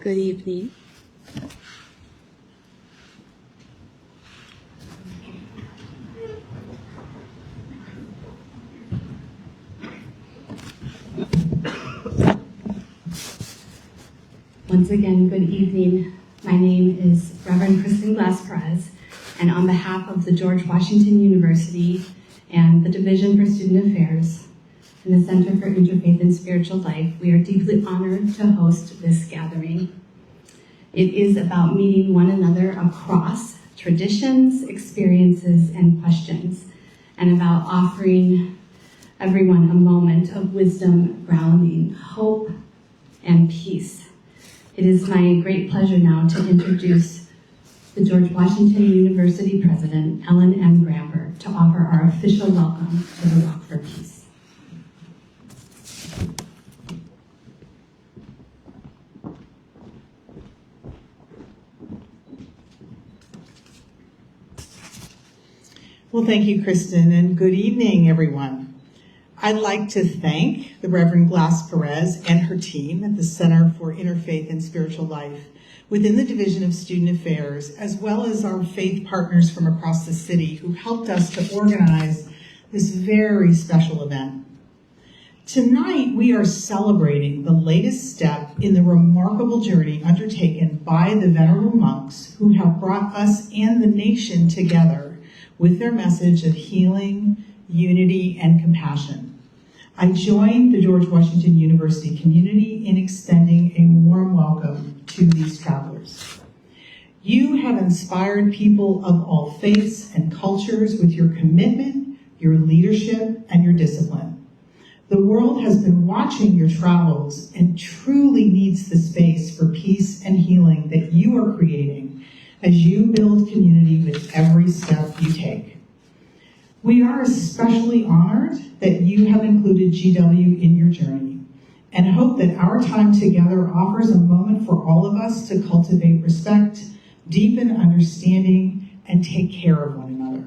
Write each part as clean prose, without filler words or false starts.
Good evening. Once again, good evening. My name is Reverend Kristen Glass-Perez, and on behalf of the George Washington University and the Division for Student Affairs and the Center for Interfaith and Spiritual Life, we are deeply honored to host this gathering. It is about meeting one another across traditions, experiences, and questions, and about offering everyone a moment of wisdom, grounding, hope, and peace. It is my great pleasure now to introduce the George Washington University President, Ellen M. Gramberg, to offer our official welcome to the Walk for Peace. Well, thank you, Kristen, and good evening, everyone. I'd like to thank the Reverend Glass-Perez and her team at the Center for Interfaith and Spiritual Life within the Division of Student Affairs, as well as our faith partners from across the city who helped us to organize this very special event. Tonight, we are celebrating the latest step in the remarkable journey undertaken by the venerable monks who have brought us and the nation together with their message of healing, unity, and compassion. I join the George Washington University community in extending a warm welcome to these travelers. You have inspired people of all faiths and cultures with your commitment, your leadership, and your discipline. The world has been watching your travels and truly needs the space for peace and healing that you are creating as you build community with every step you take. We are especially honored that you have included GW in your journey and hope that our time together offers a moment for all of us to cultivate respect, deepen understanding, and take care of one another.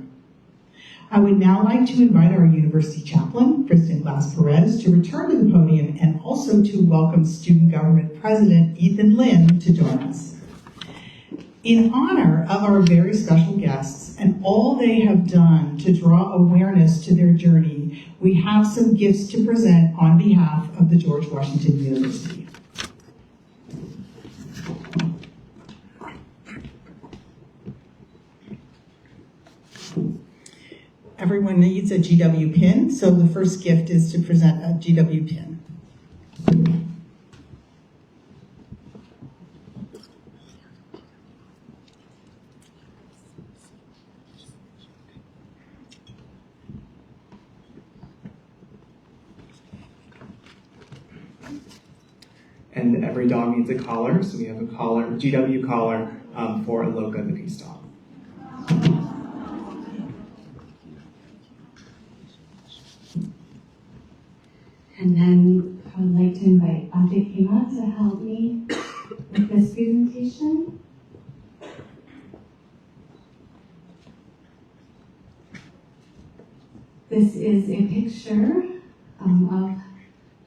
I would now like to invite our university chaplain, Kristen Glass-Perez, to return to the podium and also to welcome Student Government President Ethan Lin to join us. In honor of our very special guests and all they have done to draw awareness to their journey, we have some gifts to present on behalf of the George Washington University. Everyone needs a GW pin, so the first gift is to present a GW pin. And every dog needs a collar, so we have a collar, GW collar, for Aloka the peace dog. And then I would like to invite Ate Kima to help me with this presentation. This is a picture of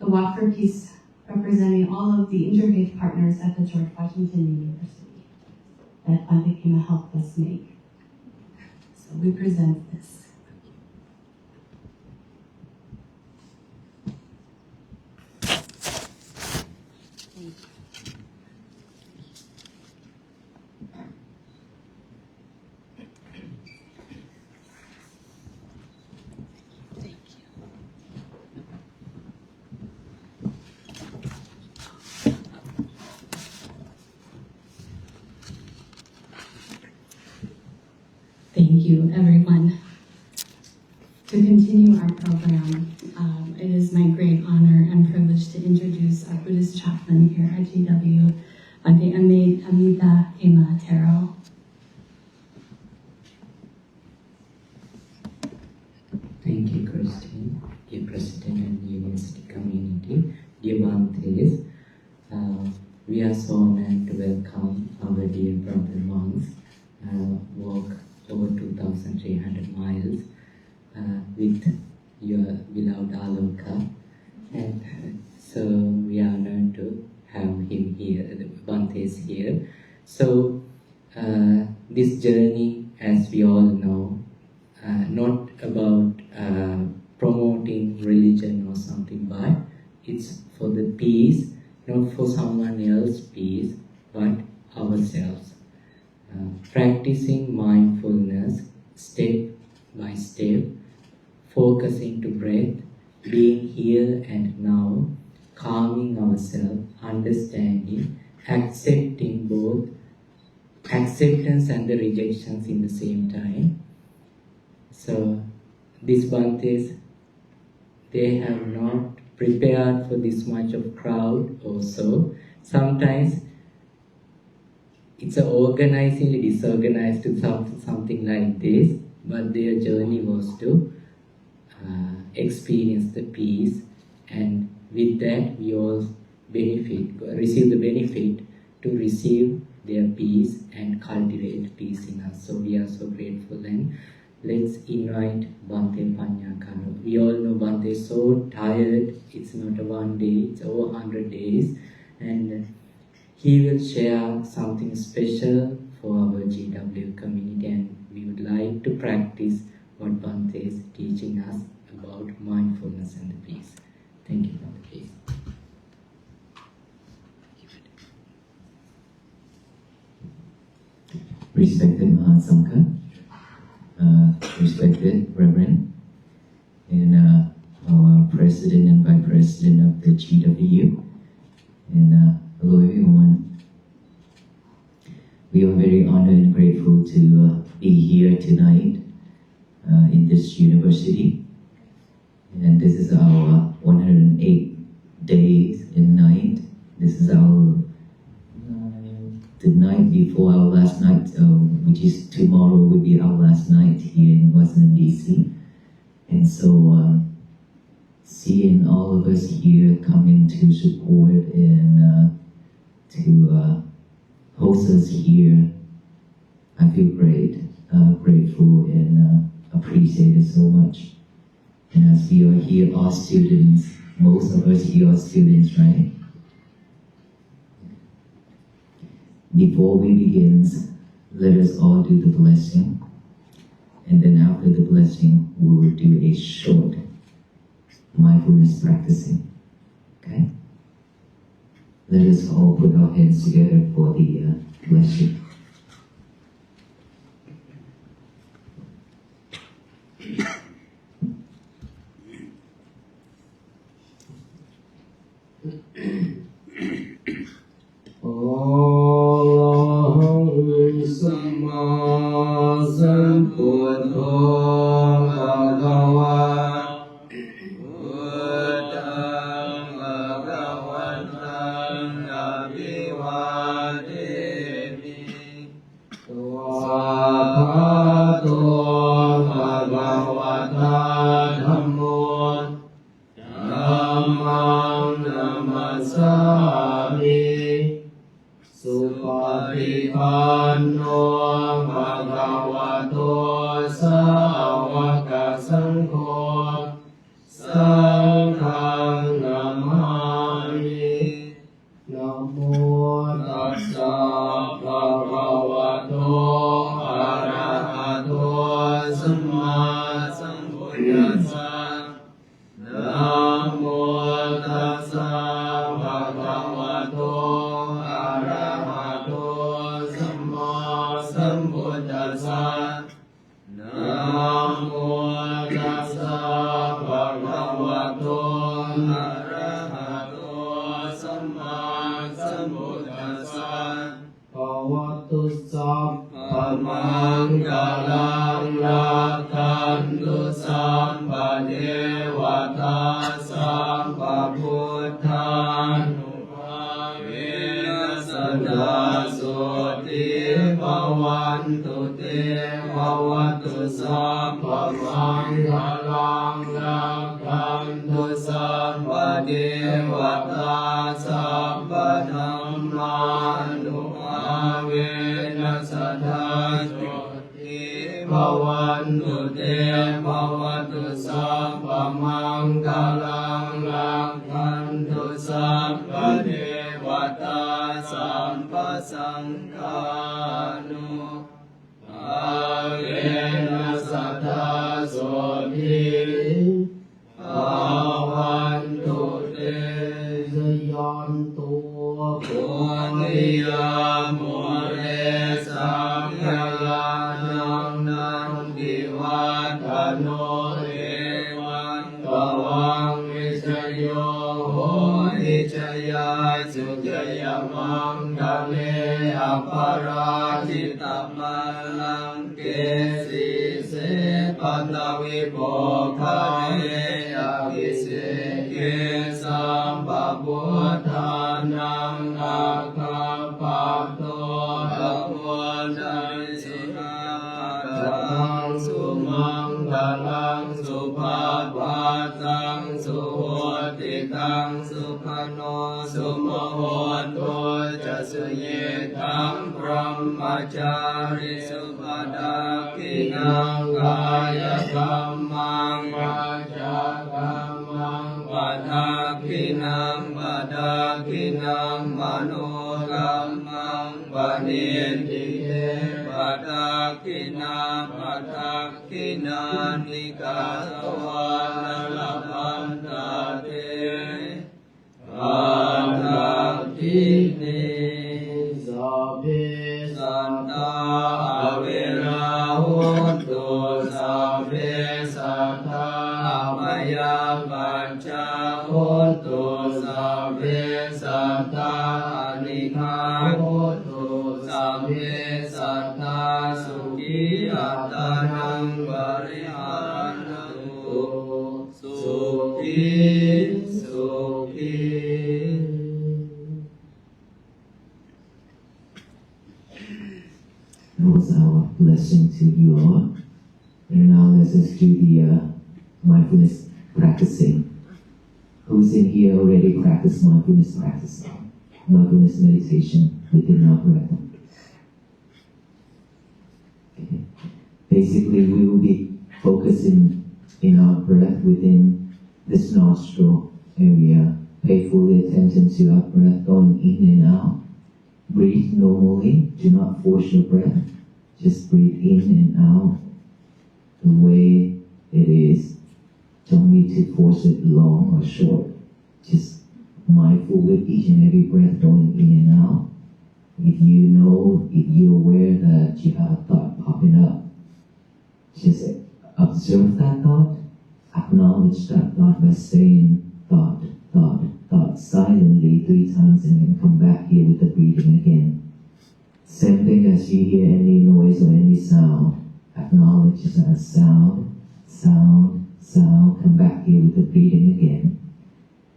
the Walk for Peace representing all of the interfaith partners at the George Washington University that Ate Kima helped us make. So we present this. Thank you, everyone. To continue our program, it is my great honor and privilege to introduce our Buddhist chaplain here at GW, Ate Amita Ema Taro. Thank you, Christine, dear President and University community, dear Bhantes. We are so honored to welcome our dear brother monks, walk over 2,300 miles with your beloved Aloka. And so we are honored to have him here, the Bhantes here. So this journey, as we all know, not about promoting religion or something, but it's for the peace, not for someone else's peace, but ourselves. Practicing mindfulness step by step, focusing to breath, being here and now, calming ourselves, understanding, accepting both acceptance and the rejections in the same time. So these Bhantes, they have not prepared for this much of crowd also. Sometimes it's organizingly disorganized to something like this, but their journey was to experience the peace, and with that we all receive the benefit to receive their peace and cultivate peace in us. So we are so grateful, and let's invite Bhante Panyakaro. We all know Bhante is so tired. It's not a one day, it's over 100 days, and he will share something special for our GW community, and we would like to practice what Bhante is teaching us about mindfulness and the peace. Thank you, Bhante. Please. Respected Mahasangha, respected Reverend, and our President and Vice President of the GWU, and hello everyone. We are very honored and grateful to be here tonight in this university, and this is our 108 days and night. This is our the night before our last night, which is tomorrow, will be our last night here in Washington DC. And so seeing all of us here coming to support and to host us here, I feel grateful and appreciate it so much. And as we are here, all students, most of us here are students, right? Before we begin, let us all do the blessing. And then after the blessing, we will do a short mindfulness practicing. Okay? Let us all put our hands together for the blessing. ชยาสุจยมังคะเลอภราชิตมัลลังเกสีเสปัตวิโภคะเรอภิเศเกสัมปพุทธานังอาคาปะโตอะโพนังสุขาตังสุมังคลังสุภาพาตังสุโหติตังสุขโนสุมโหตุจะสุเยตังพรหมจาริสุปดาคินังกายกรรมังวาจากรรมังปัฏฐาคินังปัฏฐาคินังมโนกรรมังปณิทิเตปัฏฐาคินาปัฏฐาคินานิกาสวานลพันตาเตปัฏฐาคิเนสัพเพสันตาอเวราหุตุสัพเพสัทธามยาปัญจโหตุสัพเพสัทธานิฆาโหตุสัพเพสัทธาสุขีอัตตานังบริหารตุสุขีสุขี That was our blessing to you all. And now let's just do the mindfulness practicing. Who's in here already practice mindfulness meditation within our breath? Okay. Basically, we will be focusing in our breath within this nostril area. Pay full attention to our breath going in and out. Breathe normally. Do not force your breath. Just breathe in and out the way it is. Don't need to force it long or short. Just mindful with each and every breath going in and out. If you're aware that you have a thought popping up, just observe that thought, acknowledge that thought by saying thought, thought, thought silently 3 times and then come back here with the breathing again. Same thing as you hear any noise or any sound, acknowledge that sound, sound, sound, come back here with the breathing again.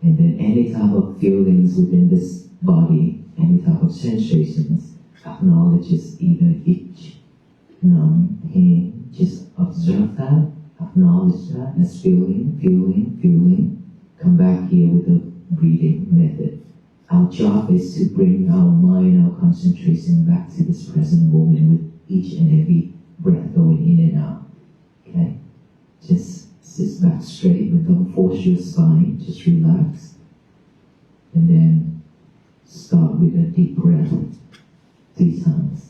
And then any type of feelings within this body, any type of sensations, acknowledge either itch, numb, pain, just observe that, acknowledge that as feeling, feeling, feeling. Come back here with the breathing method. Our job is to bring our mind, our concentration back to this present moment with each and every breath going in and out. Okay? Just sit back straight, but don't force your spine. Just relax. And then start with a deep breath 3 times.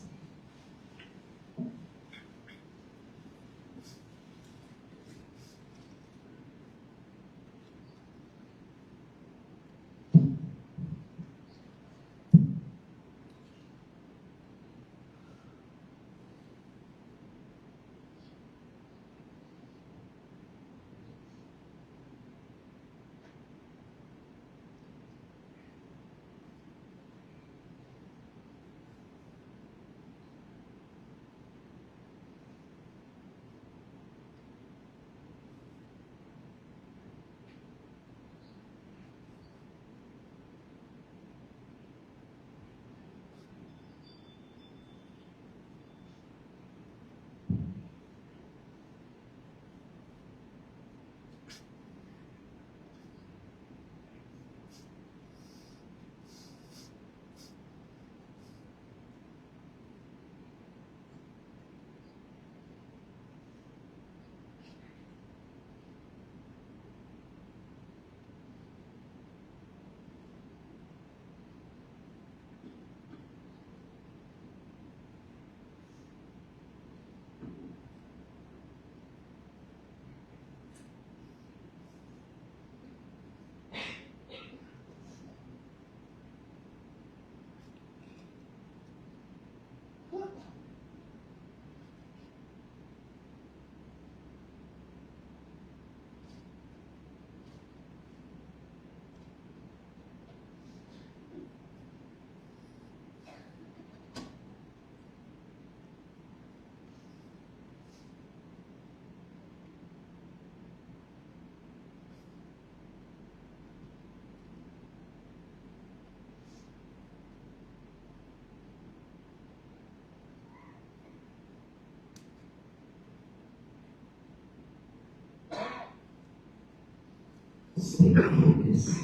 stay focused,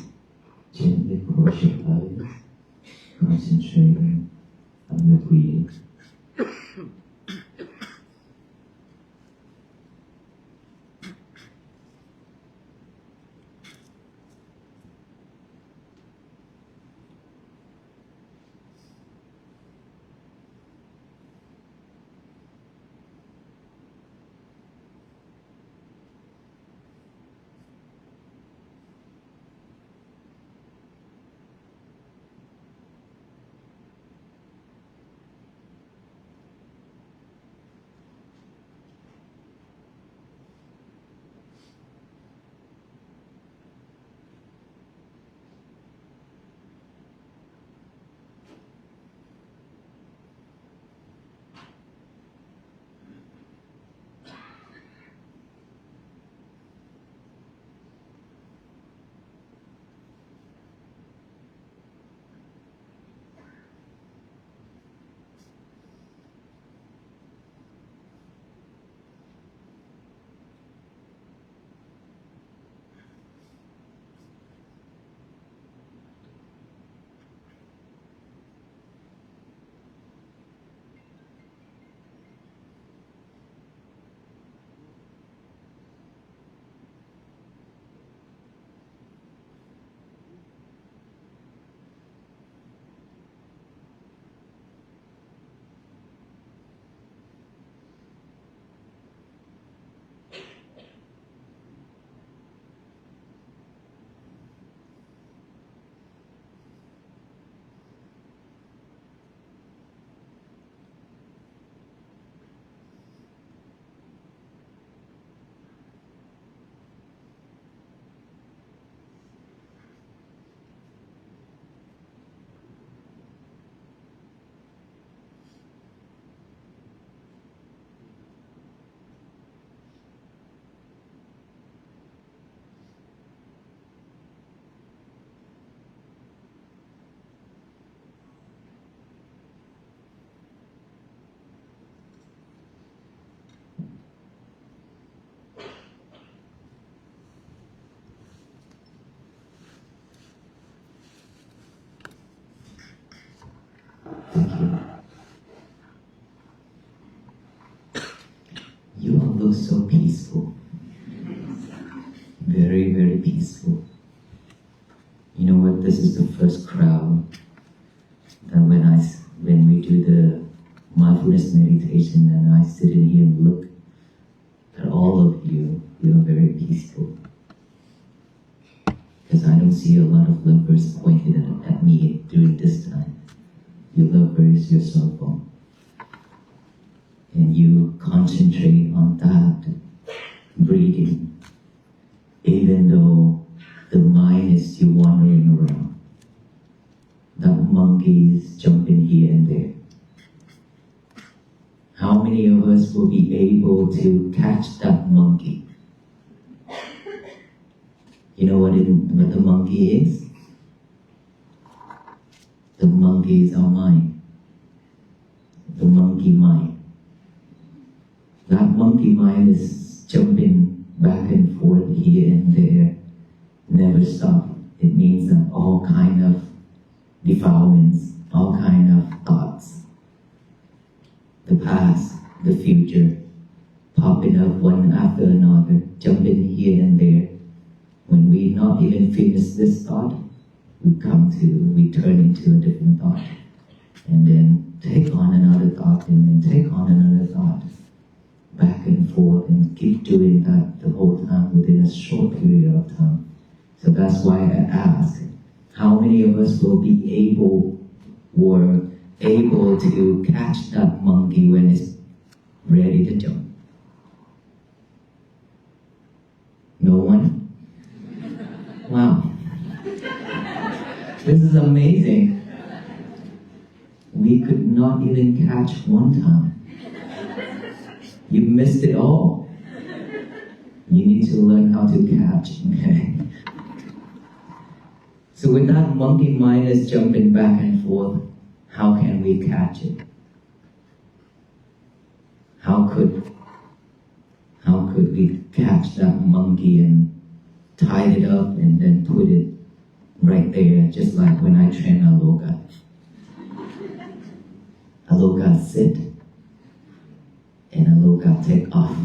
gently close your eyes, concentrating on your breathing. You all look so peaceful. Very, very peaceful. You know what? This is the first crowd that when we do the mindfulness meditation and I sit in here and look at all of you, you are very peaceful. Because I don't see a lot of lovers pointed at me during this time. You lovers yourself on. And you concentrate on that breathing, even though the mind is still wandering around. That monkey is jumping here and there. How many of us will be able to catch that monkey? You know what the monkey is? The monkey is our mind. The monkey mind. That monkey mind is jumping back and forth here and there, never stop. It means that all kind of defilements, all kind of thoughts, the past, the future, popping up one after another, jumping here and there. When we not even finish this thought, we turn into a different thought, and then take on another thought, and then take on another thought. Back and forth, and keep doing that the whole time within a short period of time. So that's why I ask, how many of us will be able to catch that monkey when it's ready to jump? No one? Wow. This is amazing. We could not even catch one time. You missed it all. You need to learn how to catch, okay? So with that monkey mind is jumping back and forth, how can we catch it? How could we catch that monkey and tied it up and then put it right there, just like when I train Aloka. Aloka sit and Aloka take off.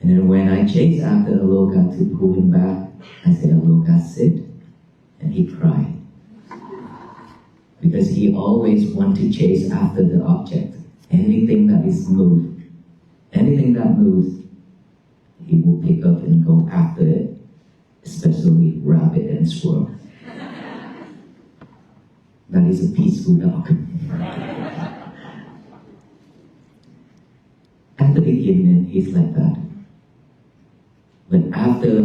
And then when I chase after Aloka to pull him back, I say, Aloka sit, and he cried. Because he always wants to chase after the object. Anything that is moved, anything that moves, he will pick up and go after it, especially rabbit and squirrel. That is a peaceful dog. At the beginning, he's like that. But after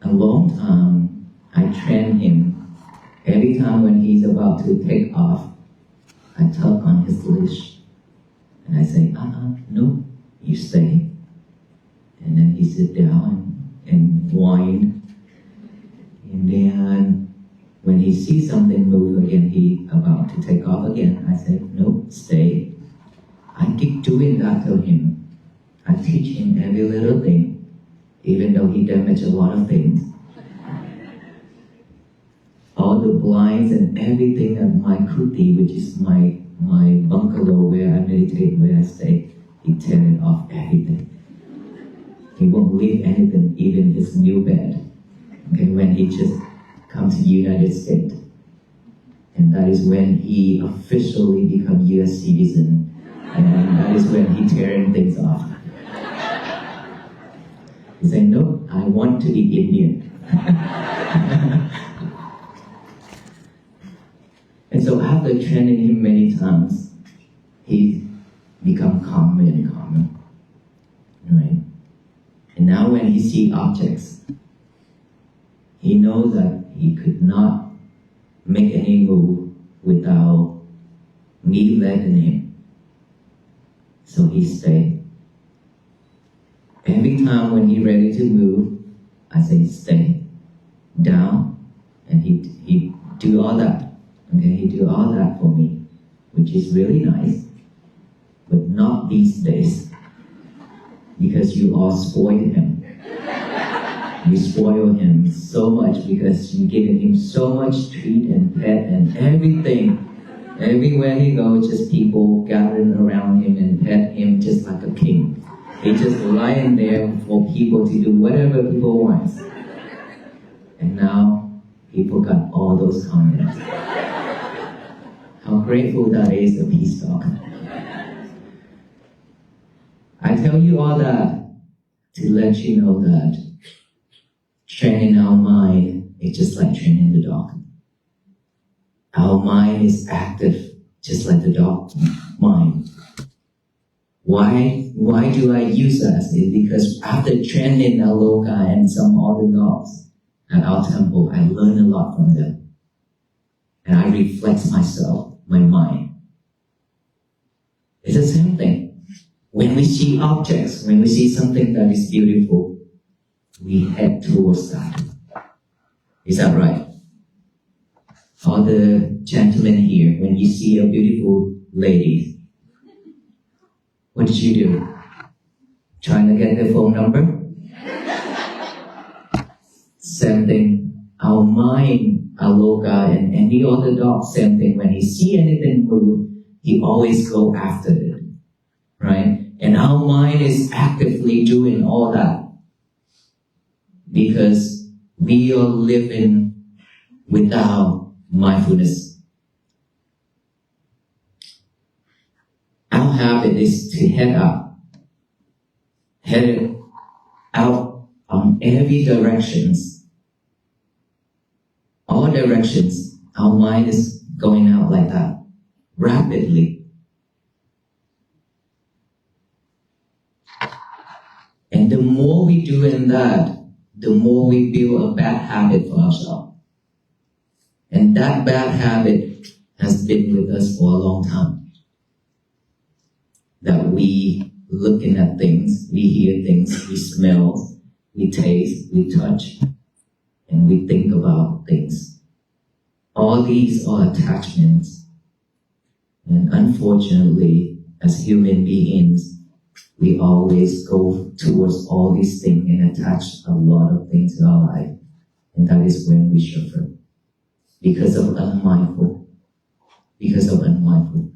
a long time, I train him. Every time when he's about to take off, I tug on his leash. And I say, no, you stay. And then he sit down and whine. And then when he sees something move again, he about to take off again, I say, no, stay. I keep doing that to him. I teach him every little thing, even though he damaged a lot of things. All the blinds and everything of my kuti, which is my bungalow where I meditate, where I stay, he tear it off everything. He won't leave anything, even his new bed. Okay, when he just comes to United States. And that is when he officially become US citizen. And that is when he tearing things off. He said, no, I want to be Indian. And so after training him many times, he become calmer and calmer, right? And now when he see objects, he knows that he could not make any move without me letting him. So he stay. Every time when he ready to move, I say stay, down, and he do all that. Okay, he do all that for me, which is really nice, but not these days, because you all spoiled him. You spoil him so much because you giving him so much treat and pet and everything. Everywhere he goes, just people gathering around him and pet him just like a king. He just lying there for people to do whatever people want. And now people got all those comments. How grateful that is, a peace dog. I tell you all that to let you know that training our mind is just like training the dog. Our mind is active, just like the dog mind. Why do I use that? It's because after training Aloka and some other dogs at our temple, I learn a lot from them. And I reflect myself, my mind. It's the same thing. When we see objects, when we see something that is beautiful, we head towards that. Is that right? All the gentlemen here, when you see a beautiful lady, what did you do? Trying to get their phone number? Same thing. Our mind, Aloka, and any other dog, same thing. When he see anything move, he always go after it, right? And our mind is actively doing all that because we are living without mindfulness. Our habit is to head out on every directions. All directions, our mind is going out like that, rapidly. And the more we do in that, the more we build a bad habit for ourselves. And that bad habit has been with us for a long time. That we looking at things, we hear things, we smell, we taste, we touch, and we think about things. All these are attachments. And unfortunately, as human beings, we always go towards all these things and attach a lot of things to our life. And that is when we suffer. Because of unmindful. Because of unmindful.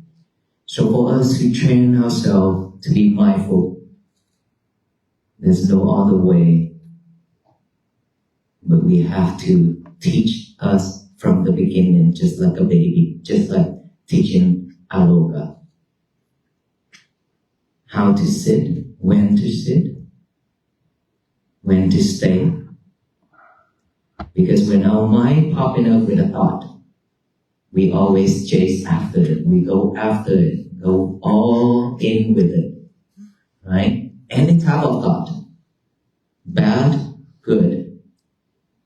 So for us to train ourselves to be mindful, there's no other way. But we have to teach us from the beginning, just like a baby, just like teaching Aloka. How to sit, when to stay. Because when our mind popping up with a thought, we always chase after it. We go after it, go all in with it, right? Any type of thought, bad, good.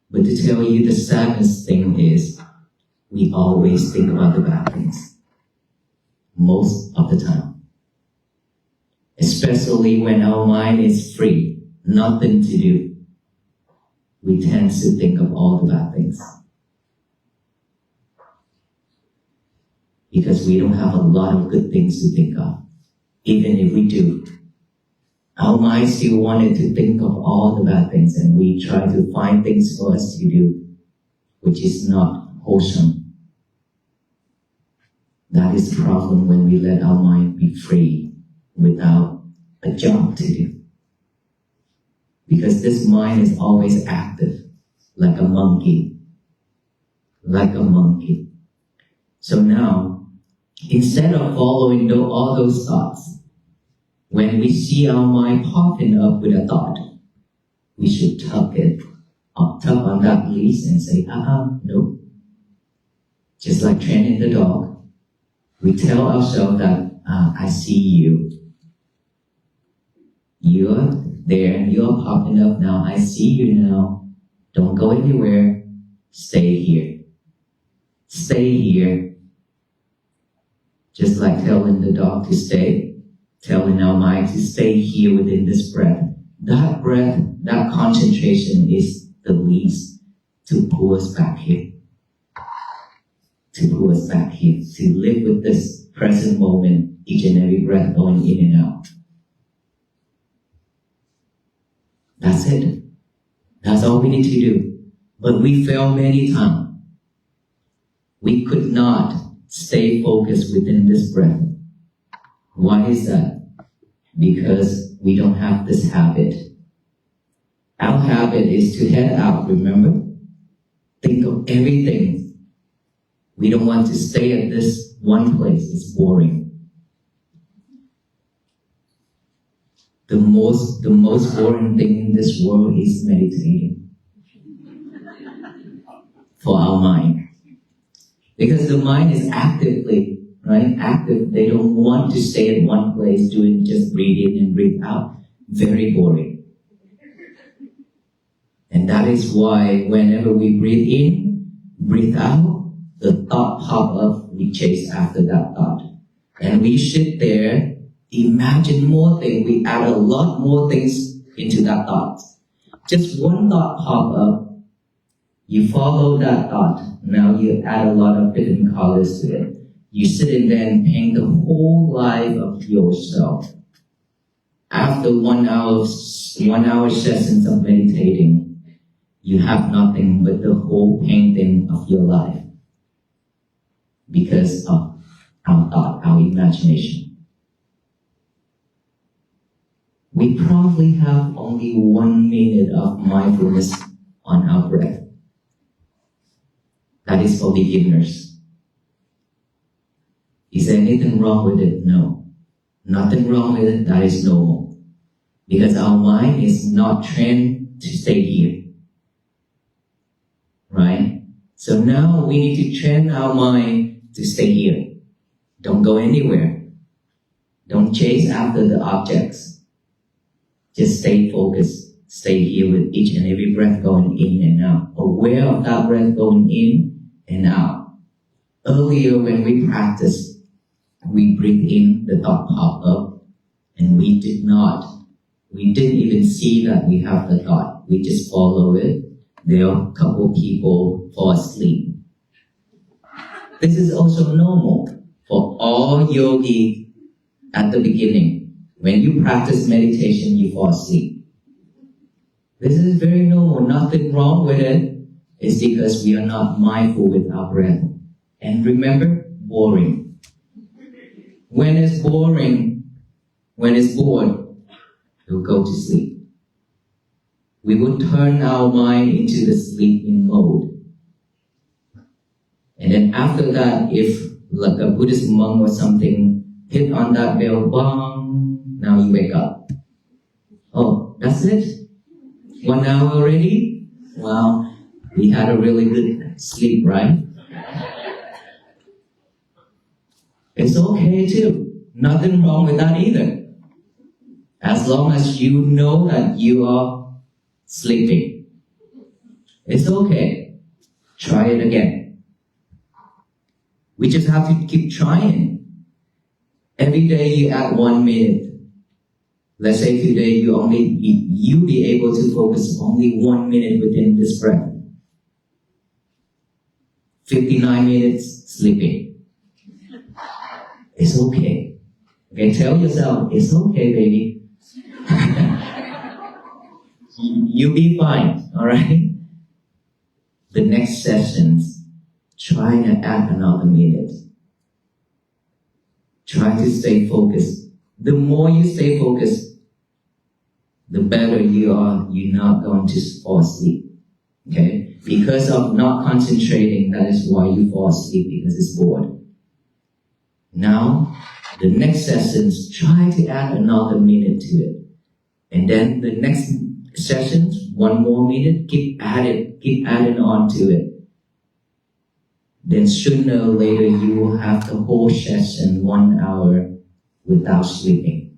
But to tell you the saddest thing is, we always think about the bad things. Most of the time. Especially when our mind is free, nothing to do. We tend to think of all the bad things. Because we don't have a lot of good things to think of. Even if we do, our mind still wanted to think of all the bad things, and we try to find things for us to do, which is not wholesome. That is the problem when we let our mind be free without a job to do. Because this mind is always active, like a monkey. Like a monkey. So now, instead of following all those thoughts, when we see our mind popping up with a thought, we should tuck on that leash and say, no. Just like training the dog, we tell ourselves that, I see you. You're there, you're popping up now, I see you now. Don't go anywhere, stay here. Stay here. Just like telling the dog to stay, telling our mind to stay here within this breath. That breath, that concentration is the least to pull us back here. To pull us back here. To live with this present moment, each and every breath going in and out. That's it. That's all we need to do. But we fail many times. We could not stay focused within this breath. Why is that? Because we don't have this habit. Our habit is to head out, remember? Think of everything. We don't want to stay at this one place. It's boring. The most boring thing in this world is meditating. For our mind. Because the mind is actively, right? Active. They don't want to stay at one place doing just breathe in and breathe out. Very boring. And that is why whenever we breathe in, breathe out, the thought pop up, we chase after that thought. And we sit there, imagine more things, we add a lot more things into that thought. Just one thought pop up, you follow that thought. Now you add a lot of different colors to it. You sit in there and paint the whole life of yourself. After 1 hour sessions of meditating, you have nothing but the whole painting of your life. Because of our thought, our imagination. We probably have only 1 minute of mindfulness on our breath. That is for beginners. Is there anything wrong with it? No. Nothing wrong with it, that is normal. Because our mind is not trained to stay here. Right? So now we need to train our mind to stay here. Don't go anywhere. Don't chase after the objects. Just stay focused. Stay here with each and every breath going in and out. Aware of that breath going in and out. Earlier when we practiced, we breathe in, the thought pop up, and we didn't even see that we have the thought. We just follow it. There are a couple people fall asleep. This is also normal for all yogi at the beginning. When you practice meditation, you fall asleep. This is very normal, nothing wrong with it. It's because we are not mindful with our breath. And remember, boring. When it's boring, when it's bored, we'll go to sleep. We will turn our mind into the sleeping mode. And then after that, if like a Buddhist monk or something hit on that bell, bang, now you wake up. Oh, that's it? 1 hour already? Wow, we had a really good sleep, right? It's okay too. Nothing wrong with that either. As long as you know that you are sleeping. It's okay. Try it again. We just have to keep trying. Every day you add 1 minute. Let's say today you be able to focus only 1 minute within this breath. 59 minutes sleeping. It's okay. Okay, tell yourself, it's okay, baby. You'll be fine, alright? The next sessions, try to add another minute. Try to stay focused. The more you stay focused, the better you are. You're not going to fall asleep. Okay? Because of not concentrating, that is why you fall asleep, because it's bored. Now, the next sessions, try to add another minute to it. And then the next sessions, 1 more minute, keep adding on to it. Then sooner or later, you will have the whole session 1 hour without sleeping.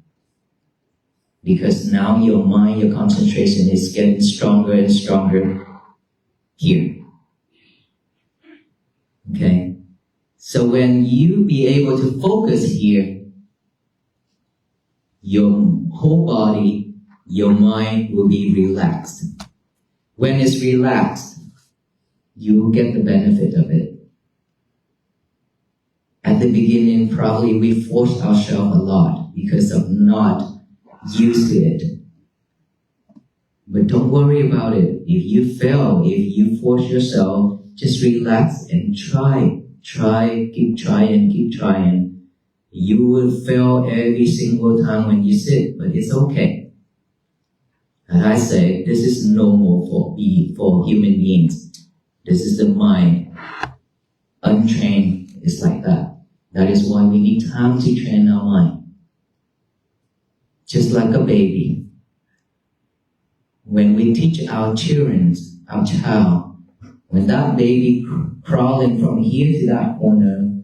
Because now your mind, your concentration is getting stronger and stronger here. Okay? So when you be able to focus here, your whole body, your mind will be relaxed. When it's relaxed, you will get the benefit of it. At the beginning, probably we forced ourselves a lot because of not used to it. But don't worry about it. If you fail, if you force yourself, just relax and try, keep trying. You will fail every single time when you sit, but it's okay. As I say, this is normal for human beings. This is the mind. Untrained is like that. That is why we need time to train our mind. Just like a baby. When we teach our child, when that baby crawling from here to that corner,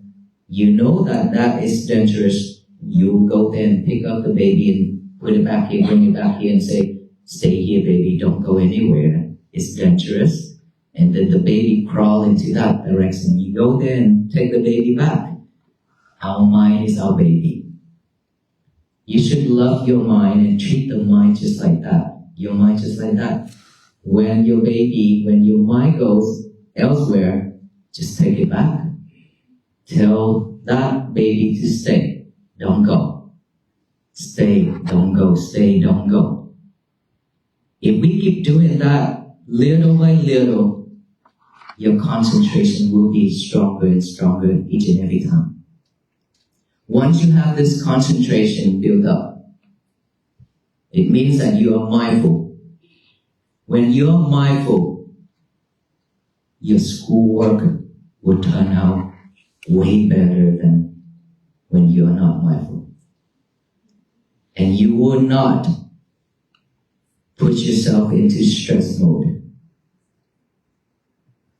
you know that is dangerous. You go there and pick up the baby and put it back here, bring it back here and say, stay here, baby, don't go anywhere. It's dangerous. And then the baby crawl into that direction. You go there and take the baby back. Our mind is our baby. You should love your mind and treat the mind just like that. Your mind just like that. When your mind goes elsewhere, just take it back. Tell that baby to stay. Don't go. Stay, don't go. Stay, don't go. If we keep doing that little by little, your concentration will be stronger and stronger each and every time. Once you have this concentration built up, it means that you are mindful. When you are mindful, your schoolwork will turn out way better than when you are not mindful. And you will not put yourself into stress mode.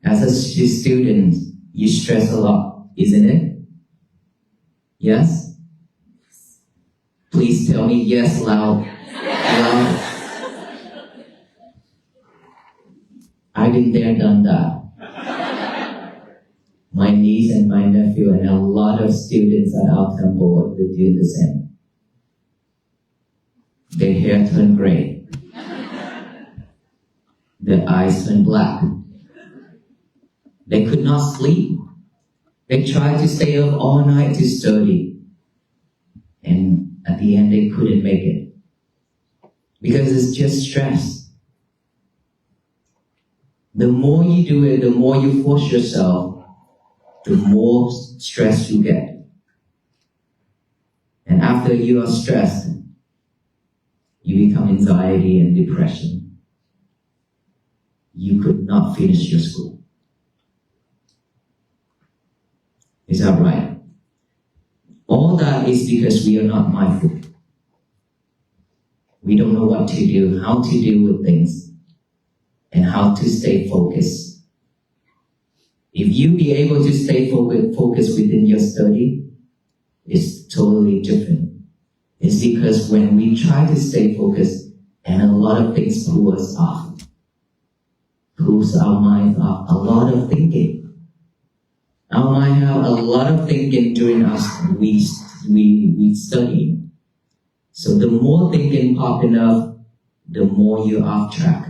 As a student, you stress a lot, isn't it? Yes? Please tell me yes loud. I've been there, done that. My niece and my nephew and a lot of students at our temple will do the same. Their hair turned gray. Their eyes turned black. They could not sleep. They tried to stay up all night to study. And at the end they couldn't make it. Because it's just stress. The more you do it, the more you force yourself, the more stress you get. And after you are stressed, you become anxiety and depression. You could not finish your school. Is that right? All that is because we are not mindful. We don't know what to do, how to deal with things, and how to stay focused. If you be able to stay focused within your study, it's totally different. It's because when we try to stay focused, and a lot of things pull us off, pulls our mind off, a lot of thinking. Our mind have a lot of thinking during us we study. So the more thinking popping up, the more you're off track.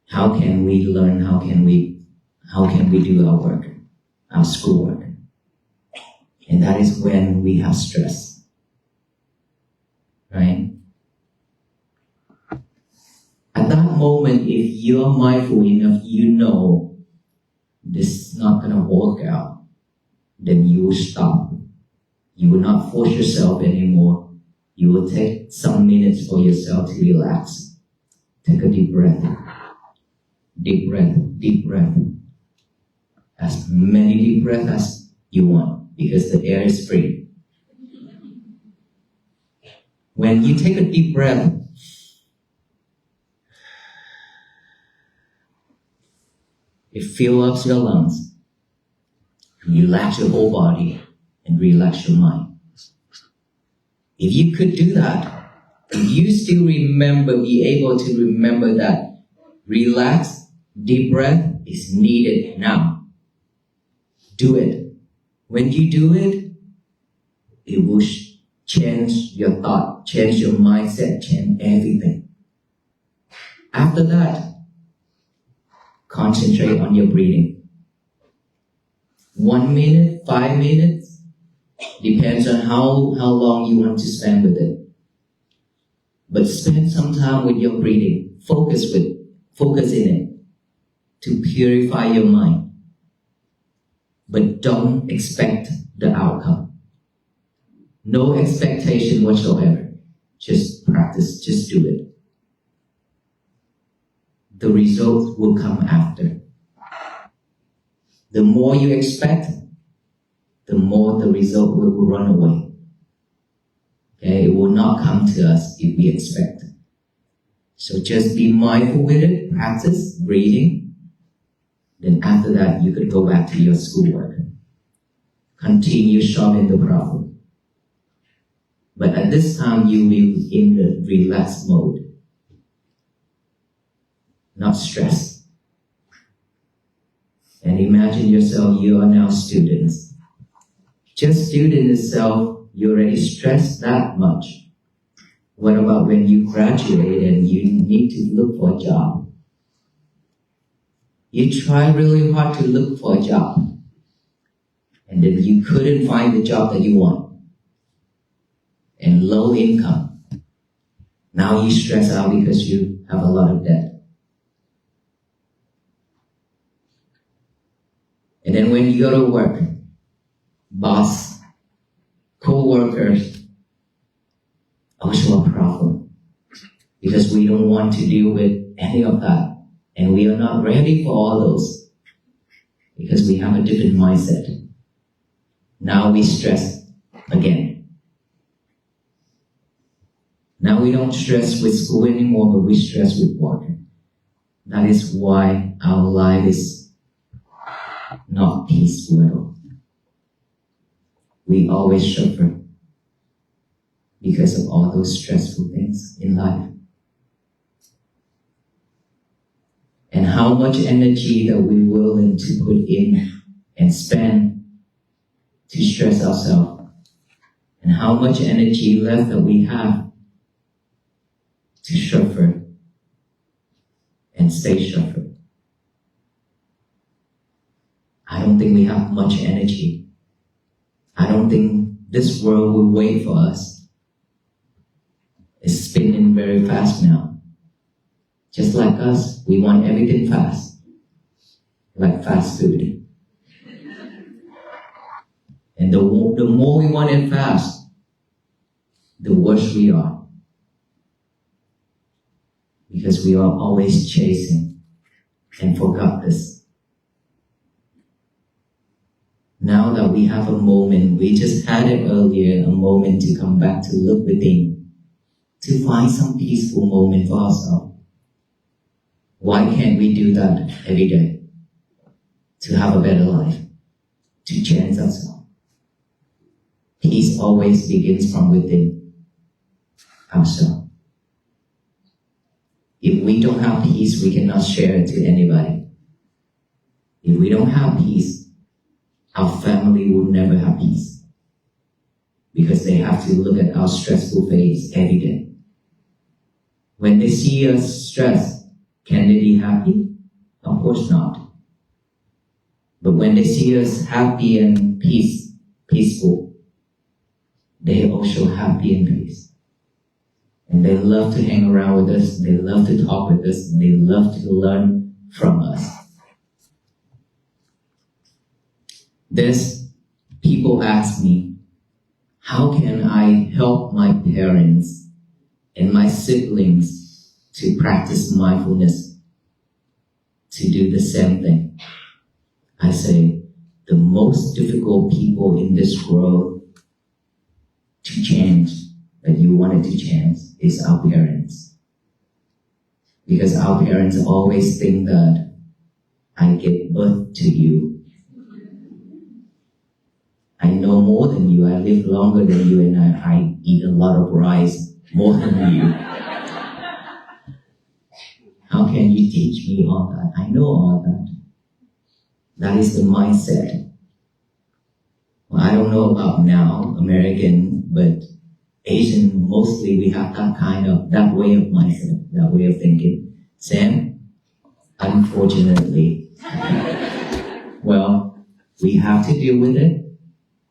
How can we learn? How can we do our work, our schoolwork? And that is when we have stress, right? At that moment, if you're mindful enough, you know this is not going to work out, then you will stop. You will not force yourself anymore. You will take some minutes for yourself to relax. Take a deep breath. Deep breath, deep breath. As many deep breaths as you want, because the air is free. When you take a deep breath, it fills up your lungs. Relax your whole body and relax your mind. If you could do that, if you still be able to remember that relax, deep breath is needed now. Do it. When you do it, it will change your thought, change your mindset, change everything. After that, concentrate on your breathing. 1 minute, 5 minutes, depends on how long you want to spend with it. But spend some time with your breathing. Focus in it to purify your mind. But don't expect the outcome. No expectation whatsoever. Just practice, just do it. The results will come after. The more you expect, the more the result will run away. Okay, it will not come to us if we expect. So just be mindful with it, practice breathing. Then after that, you could go back to your schoolwork. Continue solving the problem. But at this time, you will be in the relaxed mode. Not stress. And imagine yourself, you are now students. Just student itself, you already stressed that much. What about when you graduate and you need to look for a job? You try really hard to look for a job. And then you couldn't find the job that you want. And low income. Now you stress out because you have a lot of debt. And then when you go to work, boss, co-workers, also a problem. Because we don't want to deal with any of that. And we are not ready for all those. Because we have a different mindset. Now we stress again. Now we don't stress with school anymore, but we stress with work. That is why our life is not peaceful at all. We always suffer because of all those stressful things in life. And how much energy that we're willing to put in and spend to stress ourselves, and how much energy left that we have to suffer and stay suffer. I don't think we have much energy. I don't think this world will wait for us. It's spinning very fast now. Just like us, we want everything fast, like fast food. And the more we want it fast, the worse we are. Because we are always chasing and forgot this. Now that we have a moment, we just had it earlier, a moment to come back to look within, to find some peaceful moment for ourselves. Why can't we do that every day? To have a better life, to change ourselves. Peace always begins from within ourselves. If we don't have peace, we cannot share it to anybody. If we don't have peace, our family will never have peace. Because they have to look at our stressful face every day. When they see us stressed, can they be happy? Of course not. But when they see us happy and peaceful, they are also happy and peace. And they love to hang around with us, they love to talk with us, and they love to learn from us. There's people ask me, how can I help my parents and my siblings to practice mindfulness, to do the same thing? I say, the most difficult people in this world to change, that you wanted to change, is our parents. Because our parents always think that I gave birth to you. I know more than you, I live longer than you, and I eat a lot of rice more than you. How can you teach me all that? I know all that. That is the mindset. Well, I don't know about now, American, but Asian, mostly we have that way of mindset, that way of thinking. Sam, unfortunately, well, we have to deal with it.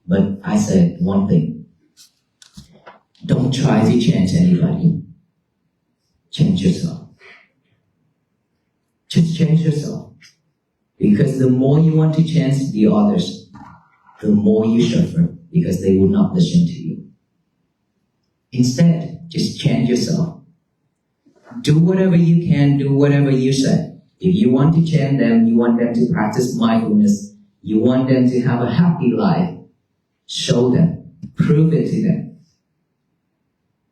But I said one thing. Don't try to change anybody. Change yourself. Just change yourself. Because the more you want to change the others, the more you suffer, because they will not listen to you. Instead, just change yourself. Do whatever you can, do whatever you say. If you want to change them, you want them to practice mindfulness, you want them to have a happy life, show them, prove it to them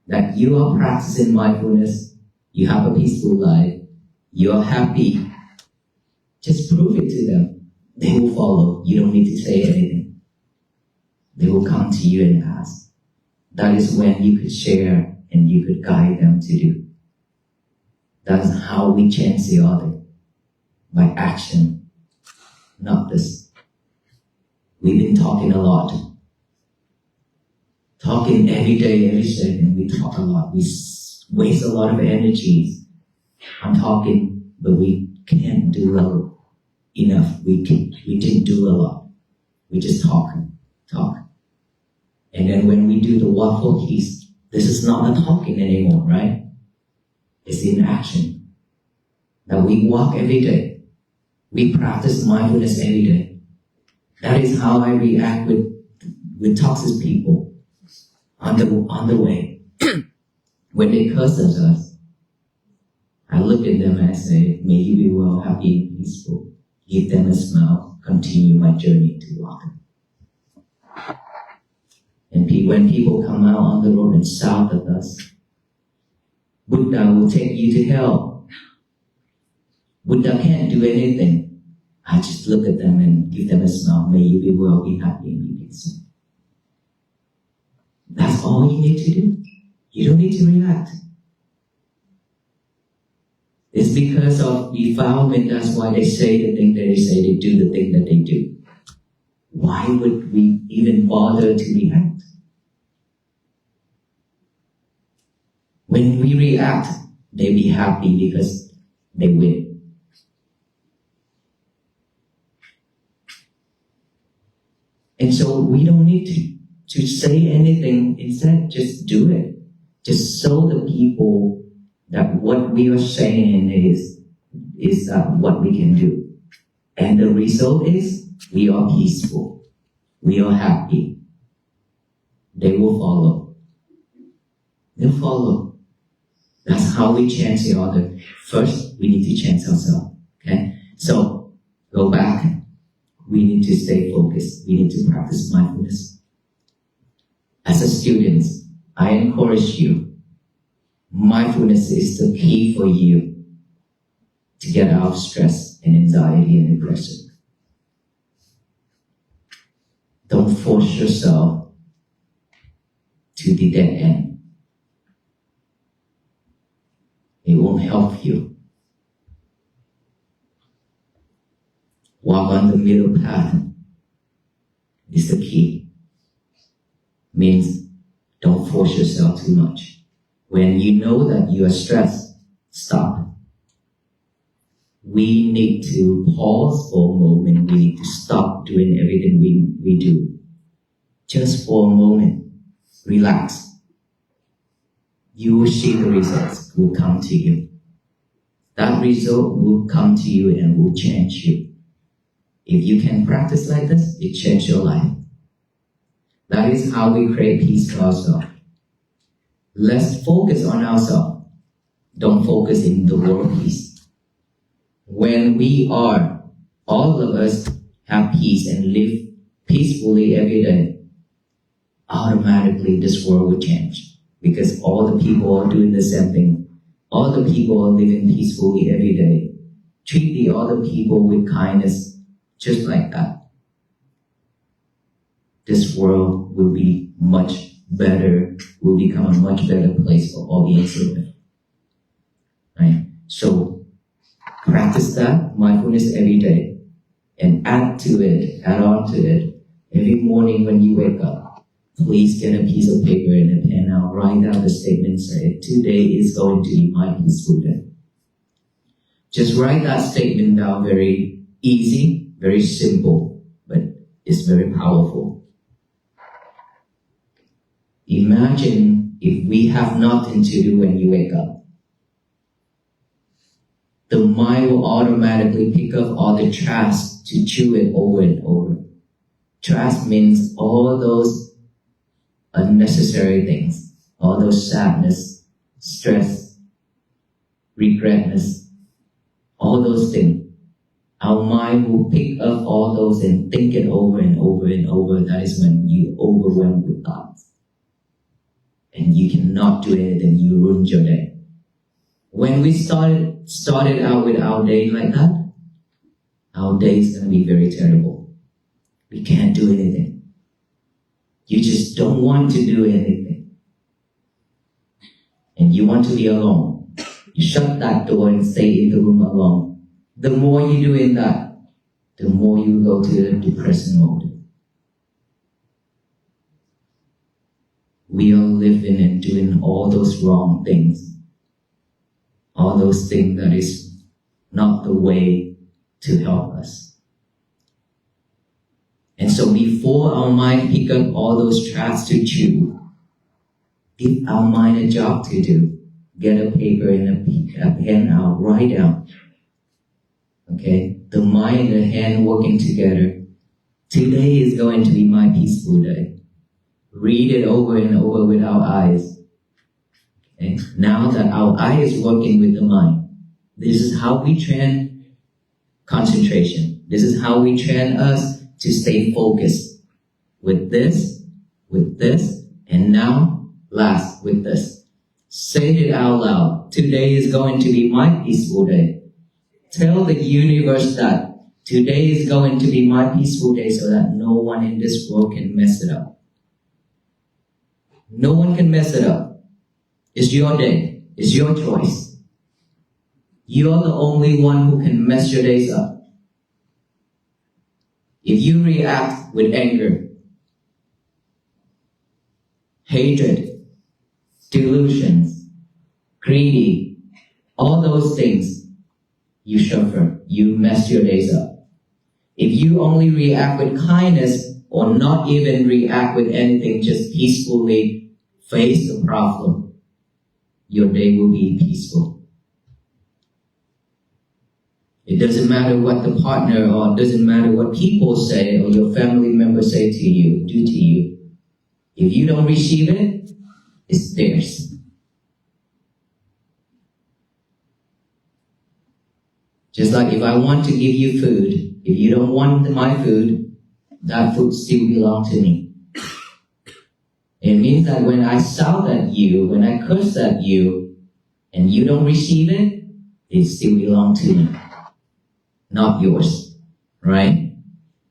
that you are practicing mindfulness, you have a peaceful life, you are happy. Just prove it to them. They will follow. You don't need to say anything. They will come to you and ask. That is when you could share and you could guide them to do. That's how we change the other. By action, not this. We've been talking a lot. Talking every day, every second, we talk a lot. We waste a lot of energy on talking, but we can't do enough. We didn't do a lot. We just talk. And then when we do the walk for peace, this is not a talking anymore, right? It's in action. That we walk every day. We practice mindfulness every day. That is how I react with toxic people on the way. When they curse at us, I look at them and I say, may you be well, happy, and peaceful. Give them a smile, continue my journey to walk. And when people come out on the road and shout at us, Buddha will take you to hell. Buddha can't do anything. I just look at them and give them a smile. May you be well, be happy, and be peaceful. That's all you need to do. You don't need to react. It's because of defilement, that's why they say the thing that they say, they do the thing that they do. Why would we even bother to react? When we react, they be happy because they win. And so we don't need to. to say anything. Instead, just do it. Just show the people that what we are saying is what we can do. And the result is we are peaceful. We are happy. They will follow. They'll follow. That's how we change the other. First, we need to change ourselves. Okay? So, go back. We need to stay focused. We need to practice mindfulness. As a student, I encourage you. Mindfulness is the key for you to get out of stress and anxiety and depression. Don't force yourself to the dead end. It won't help you. Walk on the middle path is the key. Means don't force yourself too much. When you know that you are stressed, stop. We need to pause for a moment. We need to stop doing everything we do. Just for a moment, relax. You will see the results will come to you. That result will come to you and will change you. If you can practice like this, it changes your life. That is how we create peace for ourselves. Let's focus on ourselves. Don't focus in the world peace. When we are, all of us have peace and live peacefully every day, automatically this world will change. Because all the people are doing the same thing. All the people are living peacefully every day. Treat the other people with kindness, just like that. This world will be much better, will become a much better place for audience to live. Right? So, practice that mindfulness every day and add on to it. Every morning when you wake up, please get a piece of paper and a pen out, write down the statement, say, today is going to be my peaceful day. Just write that statement down, very easy, very simple, but it's very powerful. Imagine if we have nothing to do when you wake up. The mind will automatically pick up all the trash to chew it over and over. Trash means all those unnecessary things, all those sadness, stress, regretness, all those things. Our mind will pick up all those and think it over and over and over. That is when you overwhelmed with thoughts. And you cannot do anything, you ruin your day. When we started out with our day like that, our day is going to be very terrible. We can't do anything. You just don't want to do anything. And you want to be alone. You shut that door and stay in the room alone. The more you do in that, the more you go to the depression mode. We are living and doing all those wrong things. All those things that is not the way to help us. And so before our mind pick up all those trash to chew, give our mind a job to do. Get a paper and a pen out, write down. Okay? The mind and the hand working together. Today is going to be my peaceful day. Read it over and over with our eyes. Okay? Now that our eye is working with the mind, this is how we train concentration. This is how we train us to stay focused. With this, and now, last with this. Say it out loud. Today is going to be my peaceful day. Tell the universe that today is going to be my peaceful day so that no one in this world can mess it up. No one can mess it up. It's your day. It's your choice. You're the only one who can mess your days up. If you react with anger, hatred, delusions, greedy, all those things, you suffer. You mess your days up. If you only react with kindness, or not even react with anything, just peacefully face the problem, your day will be peaceful. It doesn't matter what the partner or it doesn't matter what people say or your family members say to you, do to you. If you don't receive it, it's theirs. Just like if I want to give you food, if you don't want my food, that food still belongs to me. It means that when I shout at you, when I curse at you, and you don't receive it, it still belongs to me, not yours, right?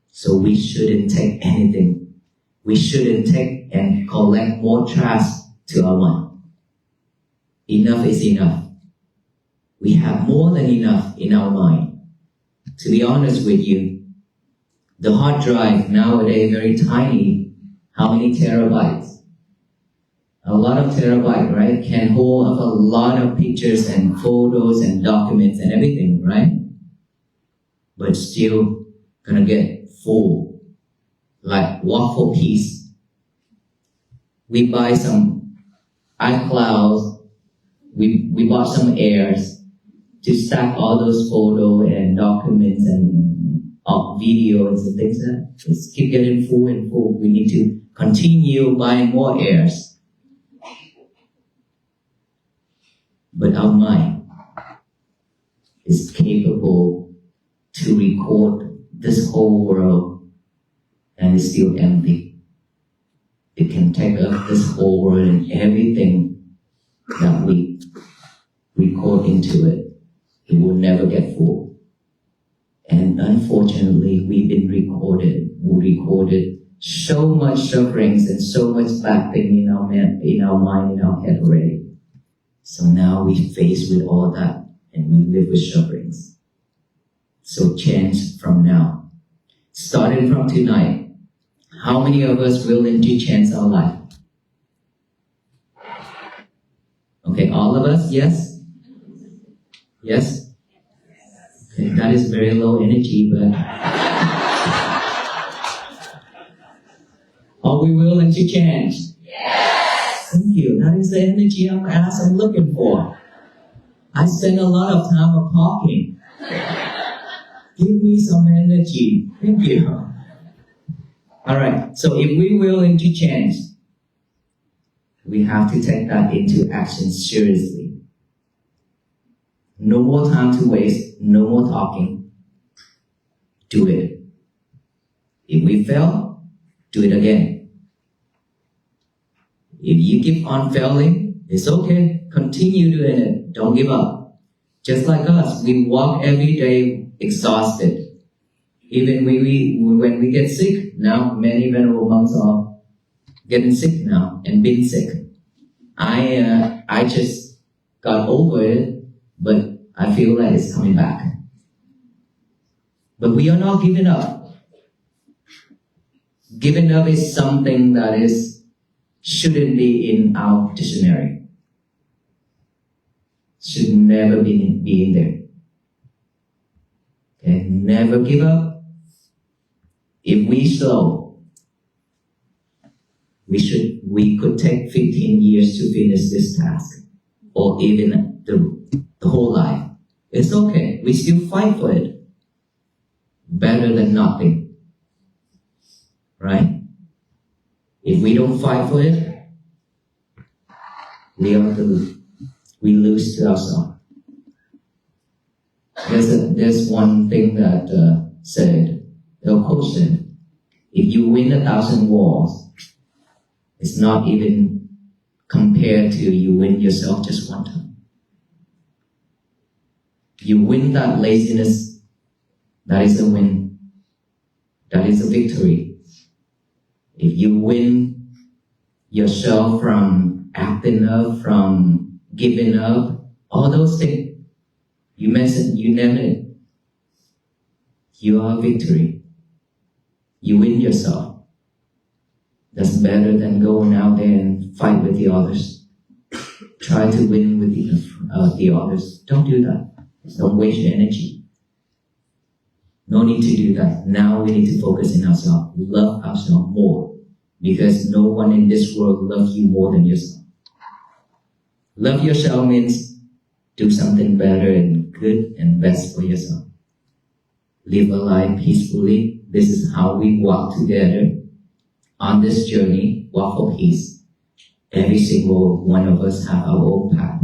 So we shouldn't take anything. We shouldn't take and collect more trash to our mind. Enough is enough. We have more than enough in our mind. To be honest with you, the hard drive nowadays very tiny. How many terabytes? A lot of terabyte, right? Can hold up a lot of pictures and photos and documents and everything, right? But still gonna get full. Like walk for peace. We buy some iClouds. We bought some Airs to stack all those photos and documents and videos and things like that. Just keep getting full and full. We need to continue buying more Airs. But our mind is capable to record this whole world and it's still empty. It can take up this whole world and everything that we record into it. It will never get full. And unfortunately, we've been recorded. We recorded so much sufferings and so much bad thing in our mind, in our head already. So now we face with all that and we live with sufferings. So change from now. Starting from tonight, how many of us willing to change our life? Okay, all of us, yes? Yes? Okay, that is very low energy, but are we willing to change? Yes! Thank you. That is the energy I'm looking for. I spend a lot of time of talking. Give me some energy. Thank you. Alright, so if we're willing to change, we have to take that into action seriously. No more time to waste, no more talking. Do it. If we fail, do it again. If you keep on failing, it's okay. Continue doing it. Don't give up. Just like us, we walk every day exhausted. Even when we get sick, now many venerable monks are getting sick now and being sick. I just got over it, but I feel like it's coming back. But we are not giving up. Giving up is something that shouldn't be in our dictionary. Should never be in there. Okay, never give up. If we slow, we could take 15 years to finish this task, or even the whole life. It's okay. We still fight for it. Better than nothing. Right? If we don't fight for it, we lose to ourselves. There's one thing that said, the quote said, if you win 1,000 wars, it's not even compared to you win yourself just one time. You win that laziness, that is a win. That is a victory. If you win yourself from acting up, from giving up, all those things, you mentioned, you named it. You are a victory. You win yourself. That's better than going out there and fight with the others. Try to win with the others. Don't do that. Don't waste your energy. No need to do that. Now we need to focus on ourselves, love ourselves more, because no one in this world loves you more than yourself. Love yourself means do something better and good and best for yourself. Live a life peacefully. This is how we walk together on this journey, walk for peace. Every single one of us have our own path,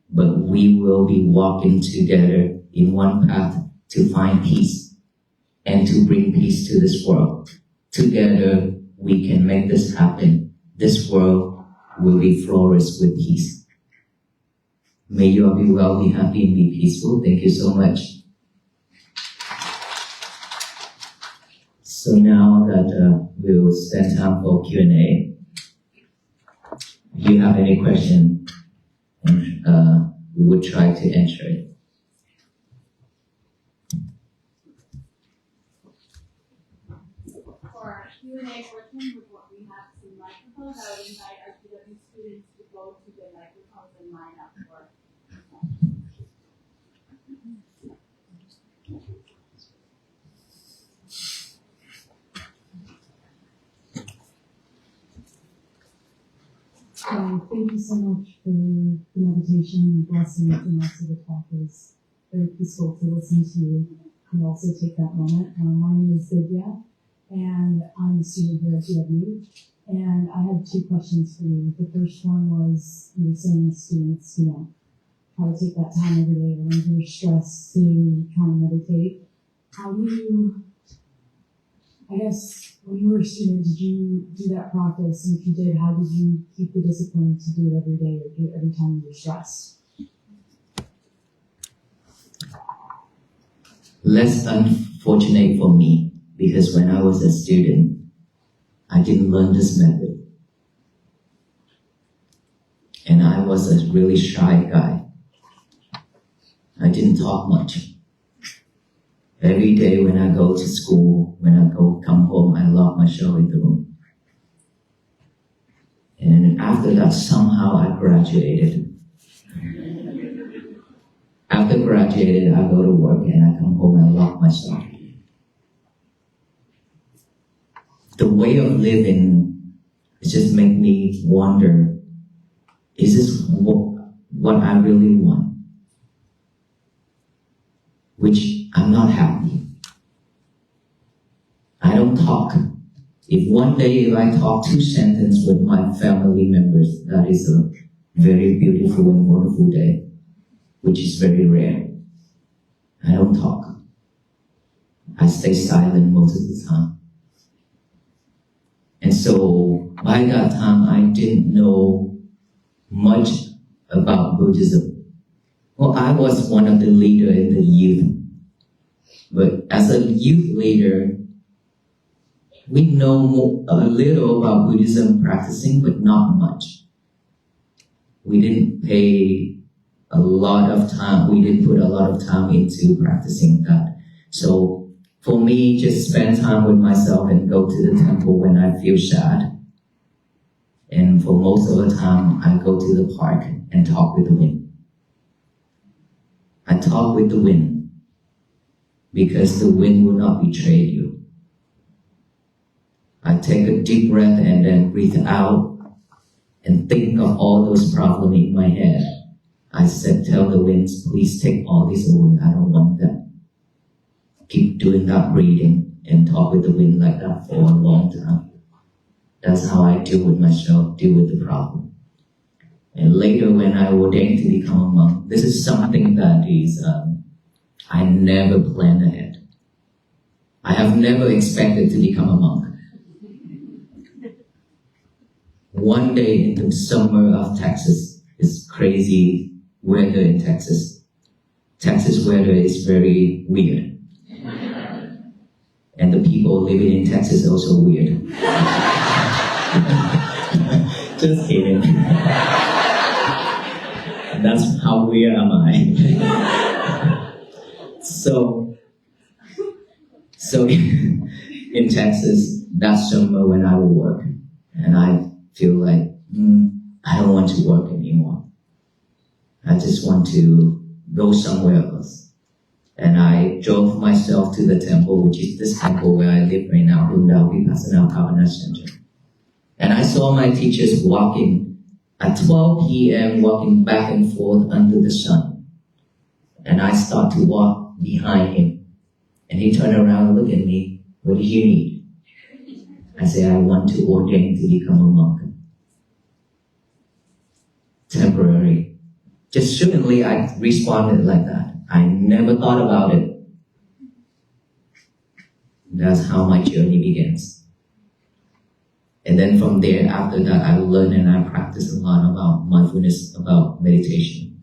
but we will be walking together in one path to find peace and to bring peace to this world. Together, we can make this happen. This world will be flourished with peace. May you all be well, be happy, and be peaceful. Thank you so much. So now that we'll spend time for Q&A, if you have any question, we will try to answer it. For our Q&A portion, with what we have some microphones, I would invite our GW students to go to the microphones and line up for. So thank you so much for the meditation, blessings, and also the talk. It was very peaceful to listen to and also take that moment. My name is Vidya, and I'm a student here at GW. And I had two questions for you. The first one was, you were saying students, try to take that time every day when you're stressed to try and meditate. How do you, I guess, when you were a student, did you do that practice? And if you did, how did you keep the discipline to do it every day or do it every time you were stressed? Less unfortunate for me, because when I was a student, I didn't learn this method. And I was a really shy guy. I didn't talk much. Every day when I go to school, when I come home, I lock myself in the room. And after that, somehow I graduated. After graduated, I go to work and I come home and lock myself. The way of living just make me wonder, is this what I really want? Which I'm not happy. I don't talk. If one day if I talk 2 sentences with my family members, that is a very beautiful and wonderful day, which is very rare. I don't talk. I stay silent most of the time. And so by that time, I didn't know much about Buddhism. Well, I was one of the leaders in the youth. But as a youth leader, we know a little about Buddhism practicing, but not much. We didn't pay a lot of time, we didn't put a lot of time into practicing that. So for me, just spend time with myself and go to the temple when I feel sad. And for most of the time, I go to the park and talk with the wind. I talk with the wind because the wind will not betray you. I take a deep breath and then breathe out and think of all those problems in my head. I said, tell the winds, please take all this away. I don't want that. Keep doing that breathing and talk with the wind like that for a long time. That's how I deal with myself, deal with the problem. And later when I ordained to become a monk, this is something that is, I never planned ahead. I have never expected to become a monk. One day in the summer of Texas, it's crazy weather in Texas. Texas weather is very weird. And the people living in Texas are also weird. Just kidding. That's how weird am I. So in Texas, that summer when I would work, and I feel like, I don't want to work anymore. I just want to go somewhere else. And I drove myself to the temple, which is this temple where I live right now, Bundao Vipassana Bhavana Center. And I saw my teachers walking at 12 p.m., walking back and forth under the sun. And I start to walk behind him. And he turned around and looked at me, what do you need? I said, I want to ordain to become a monk. Temporary. Just suddenly I responded like that. I never thought about it. That's how my journey begins. And then from there, after that, I learned and I practiced a lot about mindfulness, about meditation.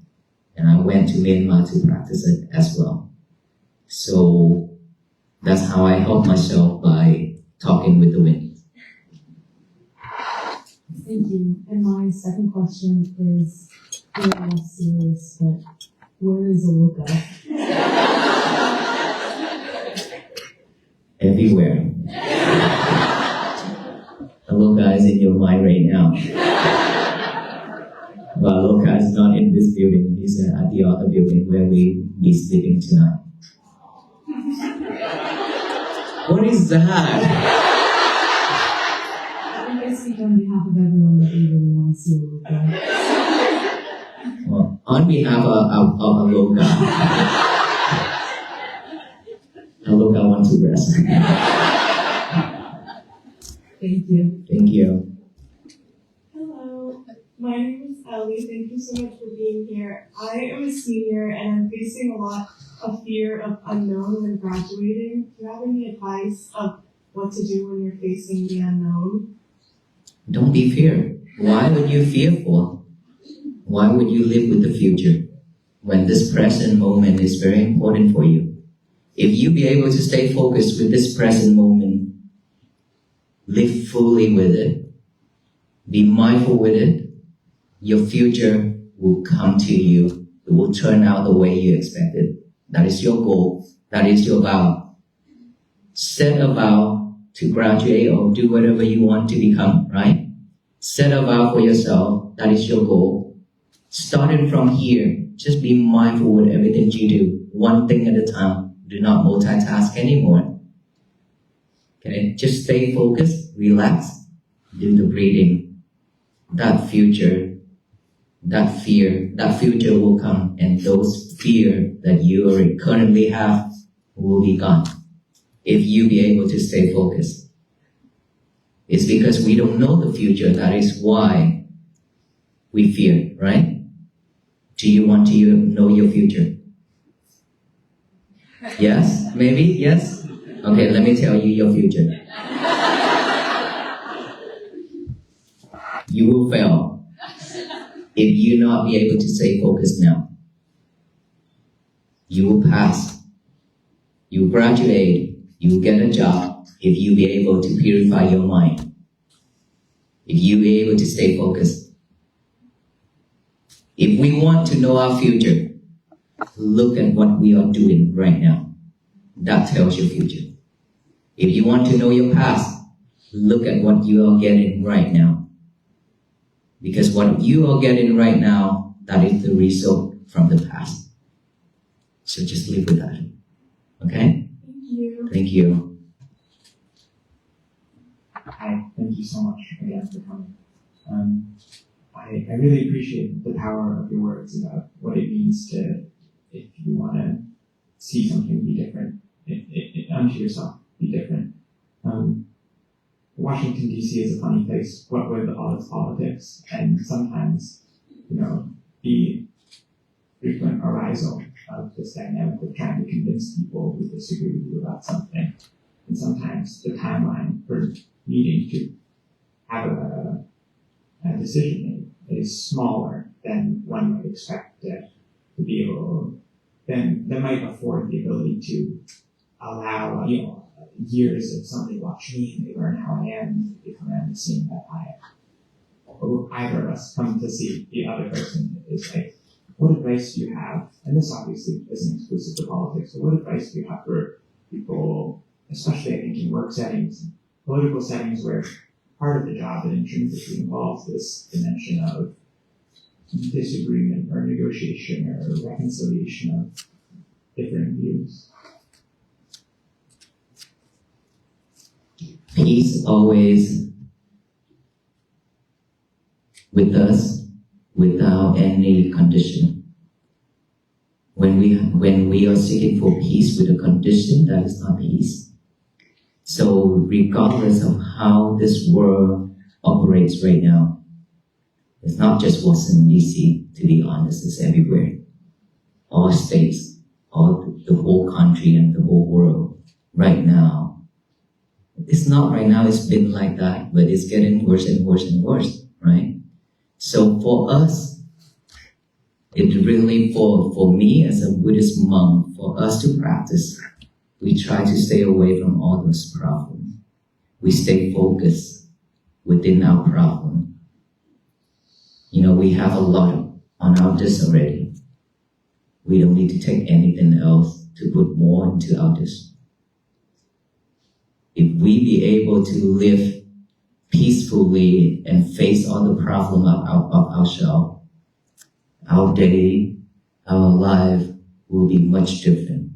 And I went to Myanmar to practice it as well. So that's how I help myself by talking with the wind. Thank you. And my second question is a little less serious, but where is Aloka? Everywhere. Aloka is in your mind right now. But Aloka is not in this building. He's at the other building where we be sleeping tonight. What is that? I speak on behalf of everyone that we really want to see Aloka. Well, on behalf of Aloka, Aloka wants to rest. Thank you. Thank you. Hello, my name is Ellie. Thank you so much for being here. I am a senior and I'm facing a lot of fear of unknown when graduating. Do you have any advice of what to do when you're facing the unknown? Don't be feared. Why would you fearful? Why would you live with the future when this present moment is very important for you? If you be able to stay focused with this present moment, live fully with it, be mindful with it, your future will come to you. It will turn out the way you expected. That is your goal. That is your vow. Set a vow to graduate or do whatever you want to become, right? Set a vow for yourself. That is your goal. Starting from here, just be mindful with everything you do. One thing at a time. Do not multitask anymore. Okay? Just stay focused, relax, do the breathing. That future, that fear, that future will come, and those fear that you currently have will be gone. If you be able to stay focused. It's because we don't know the future. That is why we fear, right? Do you want to know your future? Yes? Maybe? Yes? Okay, let me tell you your future. You will fail if you not be able to stay focused now. You will pass. You will graduate. You will get a job if you be able to purify your mind. If you be able to stay focused. If we want to know our future, look at what we are doing right now. That tells your future. If you want to know your past, look at what you are getting right now. Because what you are getting right now, that is the result from the past. So just live with that. Okay? Thank you. Thank you. Hi, thank you so much again for coming. I really appreciate the power of your words about what it means to, if you want to see something be different, unto yourself, be different. Washington, D.C. is a funny place, what with all its politics, and sometimes, the frequent arisal of this dynamic of trying to convince people who disagree with you about something. And sometimes the timeline for needing to have a decision made is smaller than one might expect to be able, then that might afford the ability to allow, years of somebody watch me and they learn how I am and they come around and seeing that I am. Or either of us come to see the other person is like, what advice do you have? And this obviously isn't exclusive to politics, but what advice do you have for people, especially I think in work settings, political settings where part of the job that intrinsically involves this dimension of disagreement or negotiation or reconciliation of different views. Peace always with us without any condition. When we are seeking for peace with a condition, that is not peace. So regardless of how this world operates right now, it's not just Washington DC, to be honest, it's everywhere. All states, the whole country and the whole world right now. It's not right now, it's been like that, but it's getting worse and worse and worse, right? So for us, it really, for me as a Buddhist monk, for us to practice, we try to stay away from all those problems. We stay focused within our problem. You know, we have a lot on our dish already. We don't need to take anything else to put more into our dish. If we be able to live peacefully and face all the problems of ourselves, our day, our life will be much different.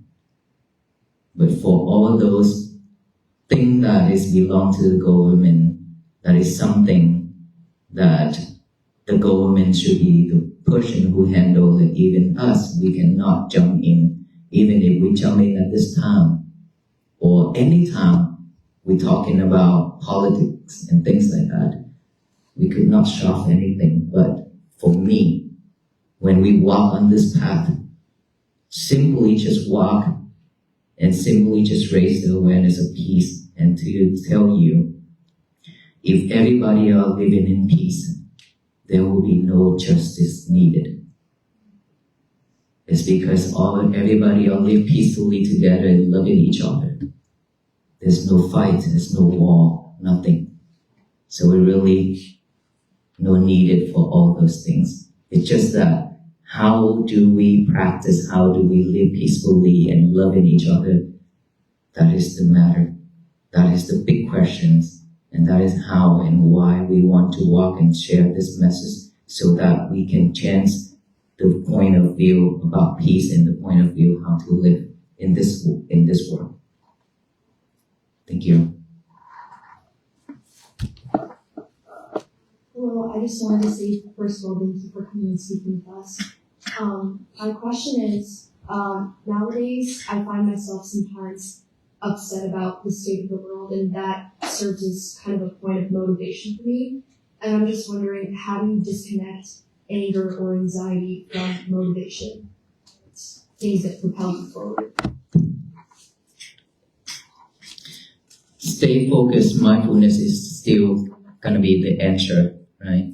But for all those things that is belong to the government, that is something that the government should be the person who handle it. Even us, we cannot jump in. Even if we jump in at this time or any time we're talking about politics and things like that, we could not solve anything. But for me, when we walk on this path, simply just walk and simply just raise the awareness of peace and to tell you, if everybody are living in peace, there will be no justice needed. It's because everybody are live peacefully together and loving each other. There's no fight, there's no war, nothing. So we really no needed for all those things. It's just that how do we practice, how do we live peacefully and loving each other? That is the matter. That is the big questions. And that is how and why we want to walk and share this message so that we can change the point of view about peace and the point of view how to live in this world. Thank you. Hello, I just wanted to say, first of all, thank you for coming and speaking with us. My question is, nowadays I find myself sometimes upset about the state of the world, and that serves as kind of a point of motivation for me. And I'm just wondering, how do you disconnect anger or anxiety from motivation? It's things that propel you forward. Stay focused, mindfulness is still gonna be the answer, right?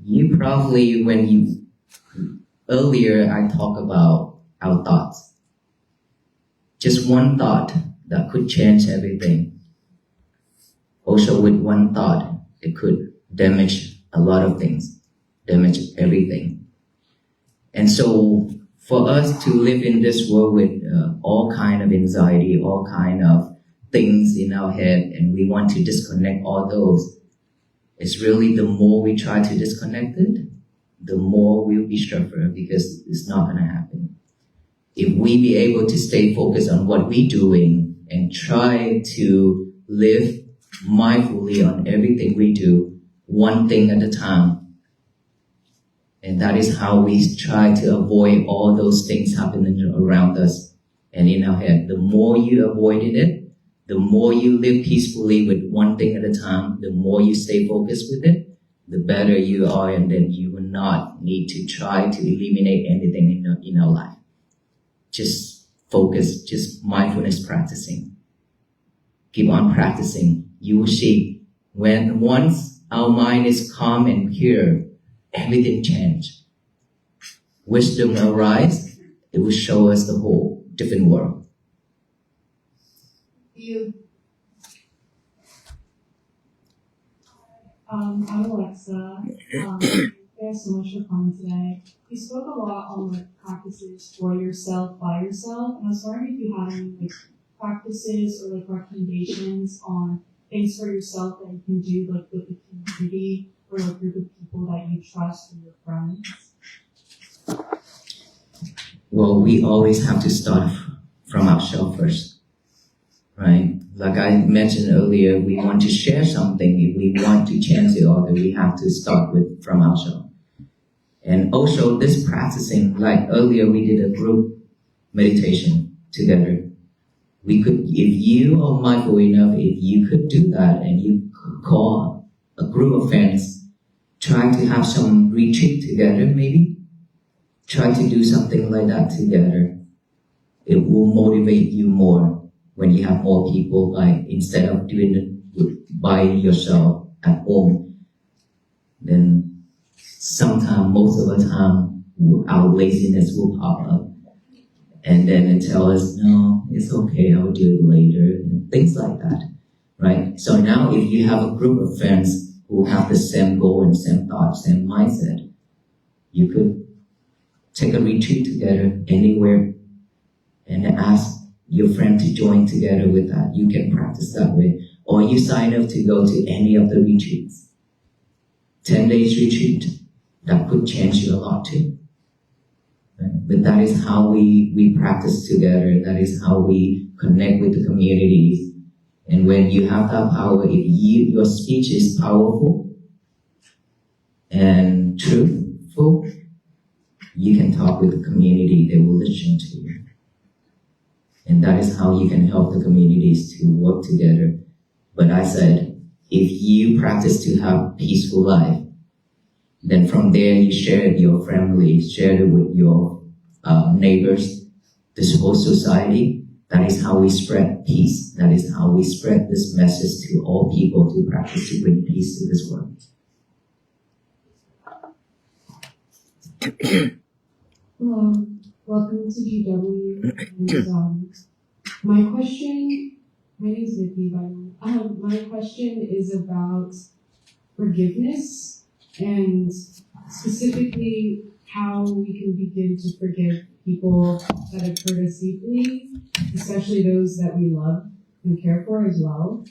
You probably, earlier I talked about our thoughts. Just one thought that could change everything. Also with one thought, it could damage a lot of things, damage everything. And so for us to live in this world with all kind of anxiety, all kind of things in our head, and we want to disconnect all those, it's really the more we try to disconnect it, the more we'll be suffer because it's not going to happen. If we be able to stay focused on what we're doing and try to live mindfully on everything we do, one thing at a time, and that is how we try to avoid all those things happening around us and in our head. The more you avoided it, the more you live peacefully with one thing at a time, the more you stay focused with it, the better you are, and then you will not need to try to eliminate anything in our life. Just focus, just mindfulness practicing. Keep on practicing. You will see when once our mind is calm and clear, everything changes. Wisdom arises, it will show us the whole different world. I'm Alexa. Thanks so much for coming today. You spoke a lot on practices for yourself, by yourself, and I was wondering if you had any practices or recommendations on things for yourself that you can do with the community or a group of people that you trust or your friends. Well, we always have to start from ourselves first, right? Like I mentioned earlier, we want to share something. If we want to change the other, we have to start from ourselves. And also this practicing, like earlier we did a group meditation together. We could, if you are mindful enough, if you could do that and you could call a group of friends, try to have some retreat together maybe. Try to do something like that together. It will motivate you more when you have more people, like instead of doing it by yourself at home. Then sometimes, most of the time, our laziness will pop up. And then it tells us, no, it's okay, I'll do it later, and things like that, right? So now if you have a group of friends who have the same goal and same thought, same mindset, you could take a retreat together anywhere and ask your friend to join together with that. You can practice that way. Or you sign up to go to any of the retreats. 10 days retreat, that could change you a lot too. But that is how we practice together. That is how we connect with the communities. And when you have that power, if your speech is powerful and truthful, you can talk with the community. They will listen to you. And that is how you can help the communities to work together. But I said, if you practice to have peaceful life, then from there you share it with your family, share it with your neighbors, this whole society. That is how we spread peace. That is how we spread this message to all people to practice to bring peace to this world. Hello, welcome to GW. And, my name is Vicky, by the way. My question is about forgiveness and specifically how we can begin to forgive people that have hurt us deeply, especially those that we love and care for as well.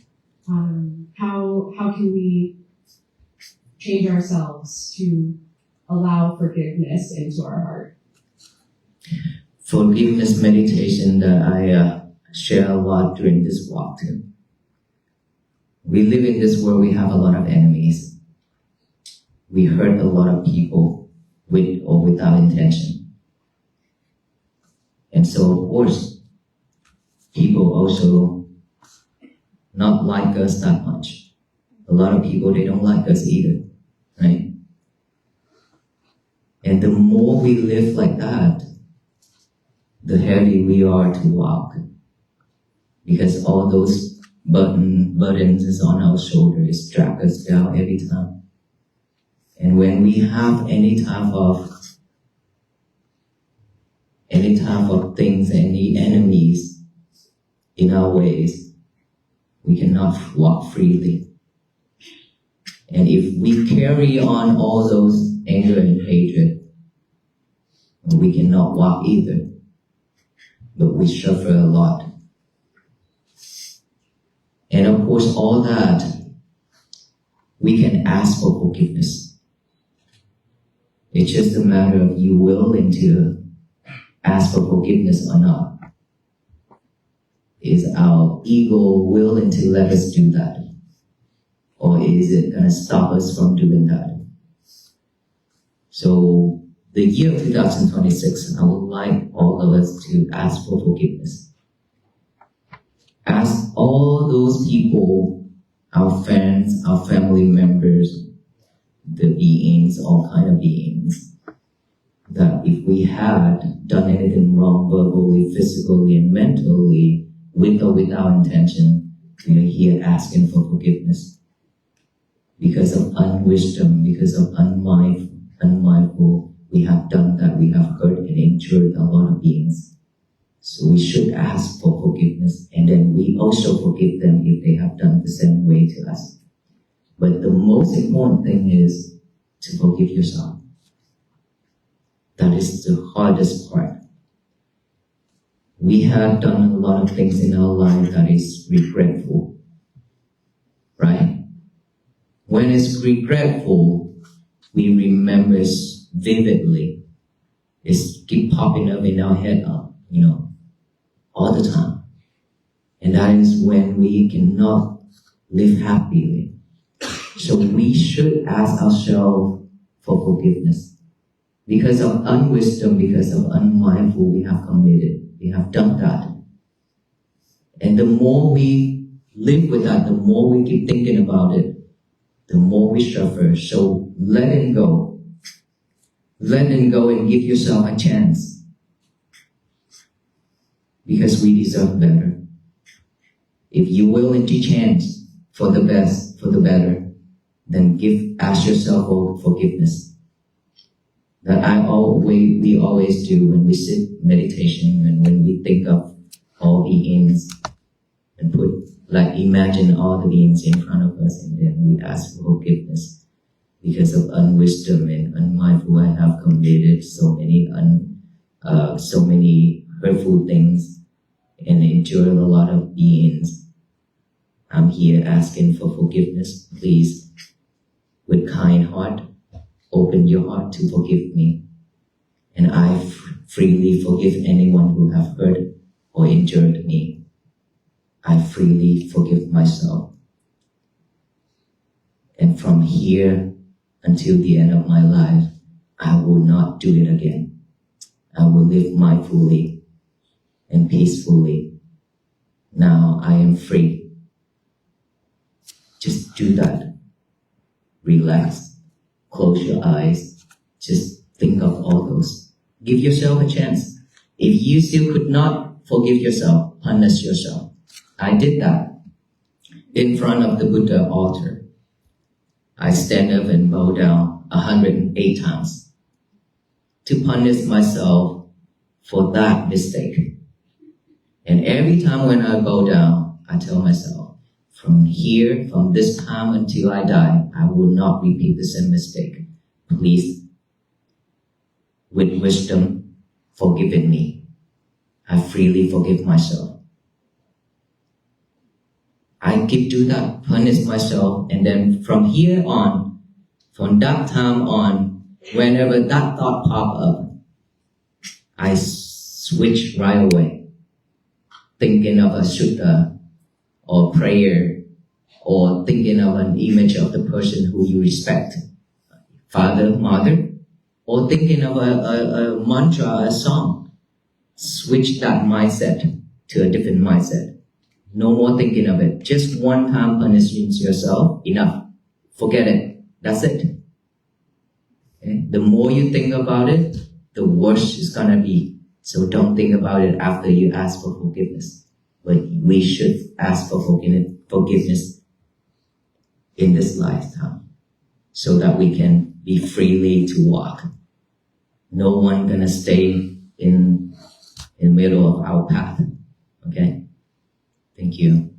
How can we change ourselves to allow forgiveness into our heart? Forgiveness meditation that I share a lot during this walk too. We live in this world, we have a lot of enemies. We hurt a lot of people with or without intention. And so, of course, people also not like us that much. A lot of people, they don't like us either, right? And the more we live like that, the heavier we are to walk. Because all those burdens is on our shoulders, drag us down every time. And when we have any type of things, any enemies in our ways, we cannot walk freely. And if we carry on all those anger and hatred, we cannot walk either. But we suffer a lot. And of course, all that, we can ask for forgiveness. It's just a matter of you willing to ask for forgiveness or not. Is our ego willing to let us do that? Or is it going to stop us from doing that? So, the year 2026, I would like all of us to ask for forgiveness. Ask all those people, our friends, our family members, the beings, all kind of beings, that if we had done anything wrong verbally, physically, and mentally, with or without intention, we are here asking for forgiveness. Because of unwisdom, because of unmindful, we have done that, we have hurt and injured a lot of beings. So we should ask for forgiveness, and then we also forgive them if they have done the same way to us. But the most important thing is to forgive yourself. That is the hardest part. We have done a lot of things in our life that is regretful, right? When it's regretful, we remember vividly. It's keep popping up in our head, all the time. And that is when we cannot live happily. So we should ask ourselves for forgiveness. Because of unwisdom, because of unmindful, we have committed. We have done that. And the more we live with that, the more we keep thinking about it, the more we suffer. So let it go. Let it go and give yourself a chance. Because we deserve better. If you're willing to change for the best, for the better, then ask yourself for forgiveness. That we always do when we sit meditation and when we think of all beings and imagine all the beings in front of us, and then we ask for forgiveness. Because of unwisdom and unmindful, I have committed so many hurtful things and endured a lot of beings. I'm here asking for forgiveness. Please, with kind heart, open your heart to forgive me. And I freely forgive anyone who have hurt or injured me. I freely forgive myself. And from here until the end of my life, I will not do it again. I will live mindfully and peacefully. Now I am free. Just do that. Relax. Close your eyes. Just think of all those. Give yourself a chance. If you still could not forgive yourself, punish yourself. I did that in front of the Buddha altar. I stand up and bow down 108 times to punish myself for that mistake. And every time when I bow down, I tell myself, from this time until I die, I will not repeat the same mistake. Please, with wisdom, forgive me. I freely forgive myself. I keep do that, punish myself, and then from here on, from that time on, whenever that thought pop up, I switch right away, thinking of a sutta or prayer, or thinking of an image of the person who you respect, father, mother, or thinking of a mantra, a song. Switch that mindset to a different mindset. No more thinking of it. Just one time punishing yourself, enough. Forget it. That's it. Okay? The more you think about it, the worse it's gonna be. So don't think about it after you ask for forgiveness. But we should ask for forgiveness in this lifetime, so that we can be freely to walk. No one gonna stay in the middle of our path. Okay? Thank you.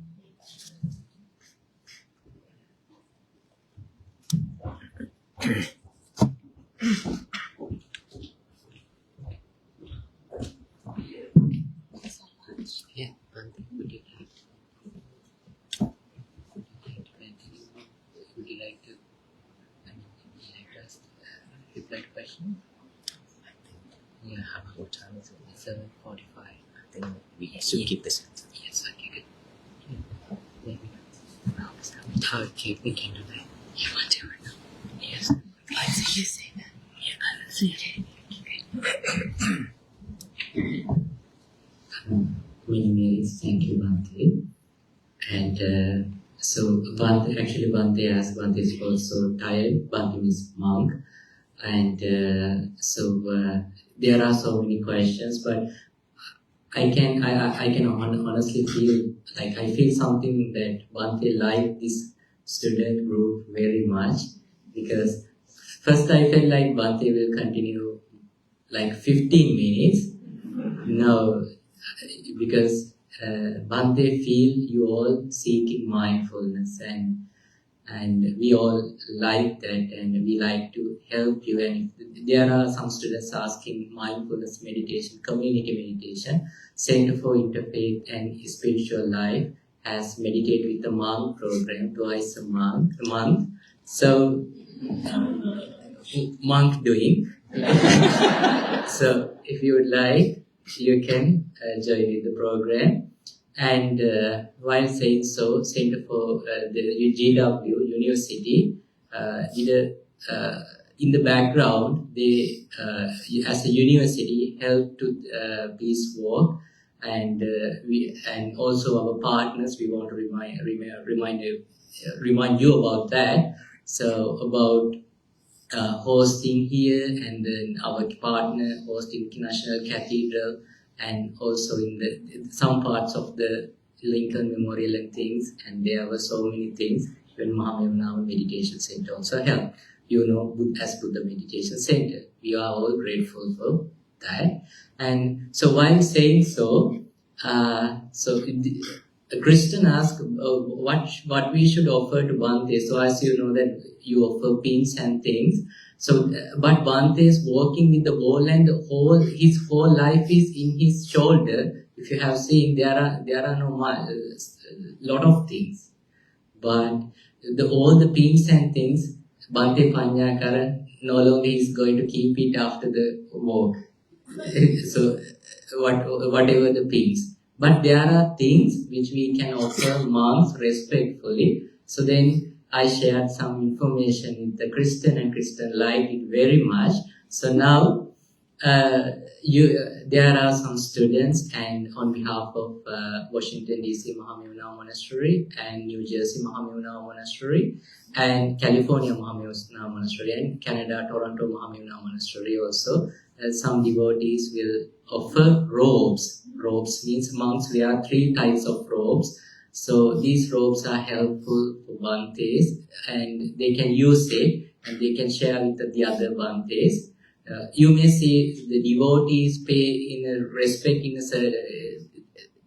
Yeah, would you like to just reply to question? Yeah, how about time is it? 7:45. I think we should keep this. Yes, okay, good. Yeah, maybe. Okay, we can do that. You want to or no? Yes. I see you say that. Yeah, I see it. Many thank you, Bhante. And so Bhante asked, Bhante is also tired. Bhante means monk. And there are so many questions, but I can honestly feel like I feel something that Bhante liked this student group very much, because first I felt like Bhante will continue like 15 minutes. No, because Bhante feel you all seeking mindfulness, and we all like that, and we like to help you. And there are some students asking mindfulness meditation, community meditation. Center for Interfaith and Spiritual Life has Meditate with the Monk program twice a month. So, monk doing. So if you would like, you can join in the program. And while saying so, Center for the GW University, in the background, they, as a university, help to peace work, and also our partners. We want to remind you about that. So about hosting here, and then our partner hosting National Cathedral, and also in some parts of the Lincoln Memorial and things. And there were so many things. Even Mahamevnawa Meditation Center also helped. As Buddha Meditation Center. We are all grateful for that. And so while saying so, Kristen asked what we should offer to Bhante. So as you know that you offer pins and things. So, but Bhante is walking with the ball, and his whole life is in his shoulder. If you have seen, there are no lot of things, but all the pins and things, Bhante Panyakara no longer is going to keep it after the walk. So whatever the pins, but there are things which we can offer monks respectfully. So then I shared some information with the Kristen, and Kristen liked it very much. So now there are some students, and on behalf of Washington DC Mahamevnawa Monastery, and New Jersey Mahamevnawa Monastery, and California Mahamevnawa Monastery, and Canada Toronto Mahamevnawa Monastery also, some devotees will offer robes. Robes means monks wear 3 types of robes. So these robes are helpful for Bhantes, and they can use it, and they can share with the other Bhantes. You may see the devotees pay in a respect, in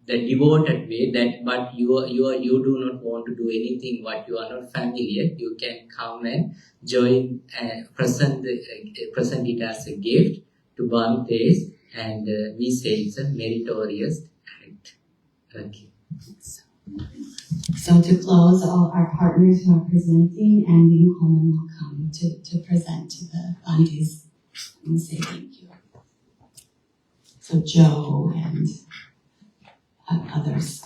the devoted way, that but you do not want to do anything what you are not familiar. You can come and join and present it as a gift to Bhantes, and we say it's a meritorious act. Okay. So to close, all our partners who are presenting, and Ling Coleman will come to present to the Bhantes and say thank you. So Joe and others.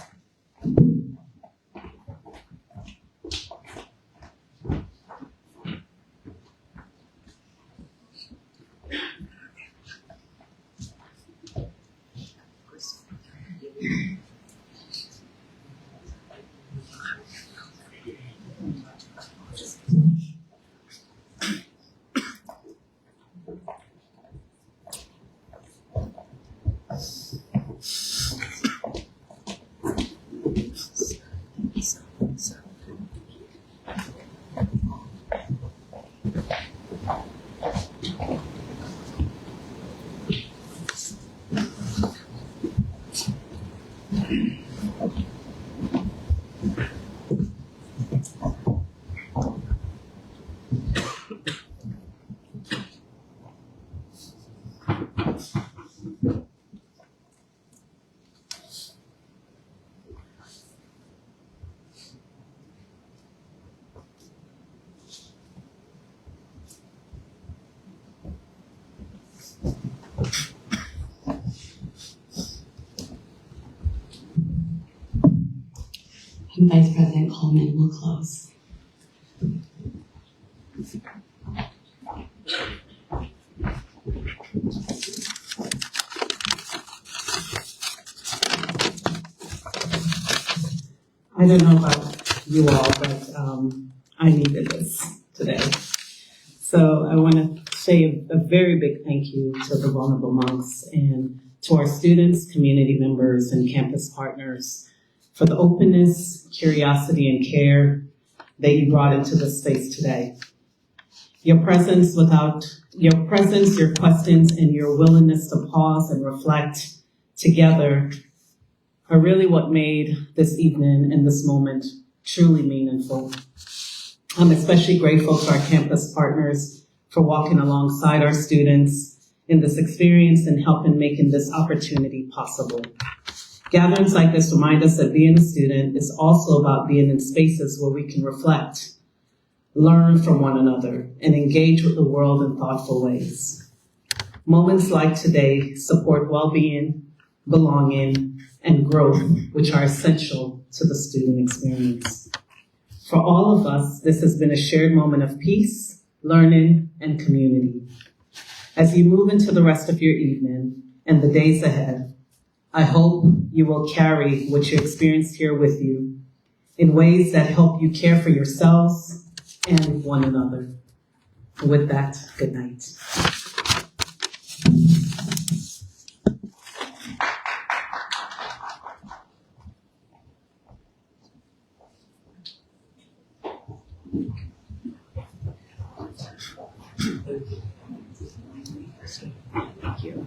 And Vice President Coleman will close. I don't know about you all, but I needed this today. So I want to say a very big thank you to the Vulnerable Monks and to our students, community members, and campus partners for the openness, curiosity, and care that you brought into the space today. Your presence, your questions, and your willingness to pause and reflect together are really what made this evening and this moment truly meaningful. I'm especially grateful to our campus partners for walking alongside our students in this experience and helping making this opportunity possible. Gatherings like this remind us that being a student is also about being in spaces where we can reflect, learn from one another, and engage with the world in thoughtful ways. Moments like today support well-being, belonging, and growth, which are essential to the student experience. For all of us, this has been a shared moment of peace, learning, and community. As you move into the rest of your evening and the days ahead, I hope you will carry what you experienced here with you in ways that help you care for yourselves and one another. With that, good night. Thank you.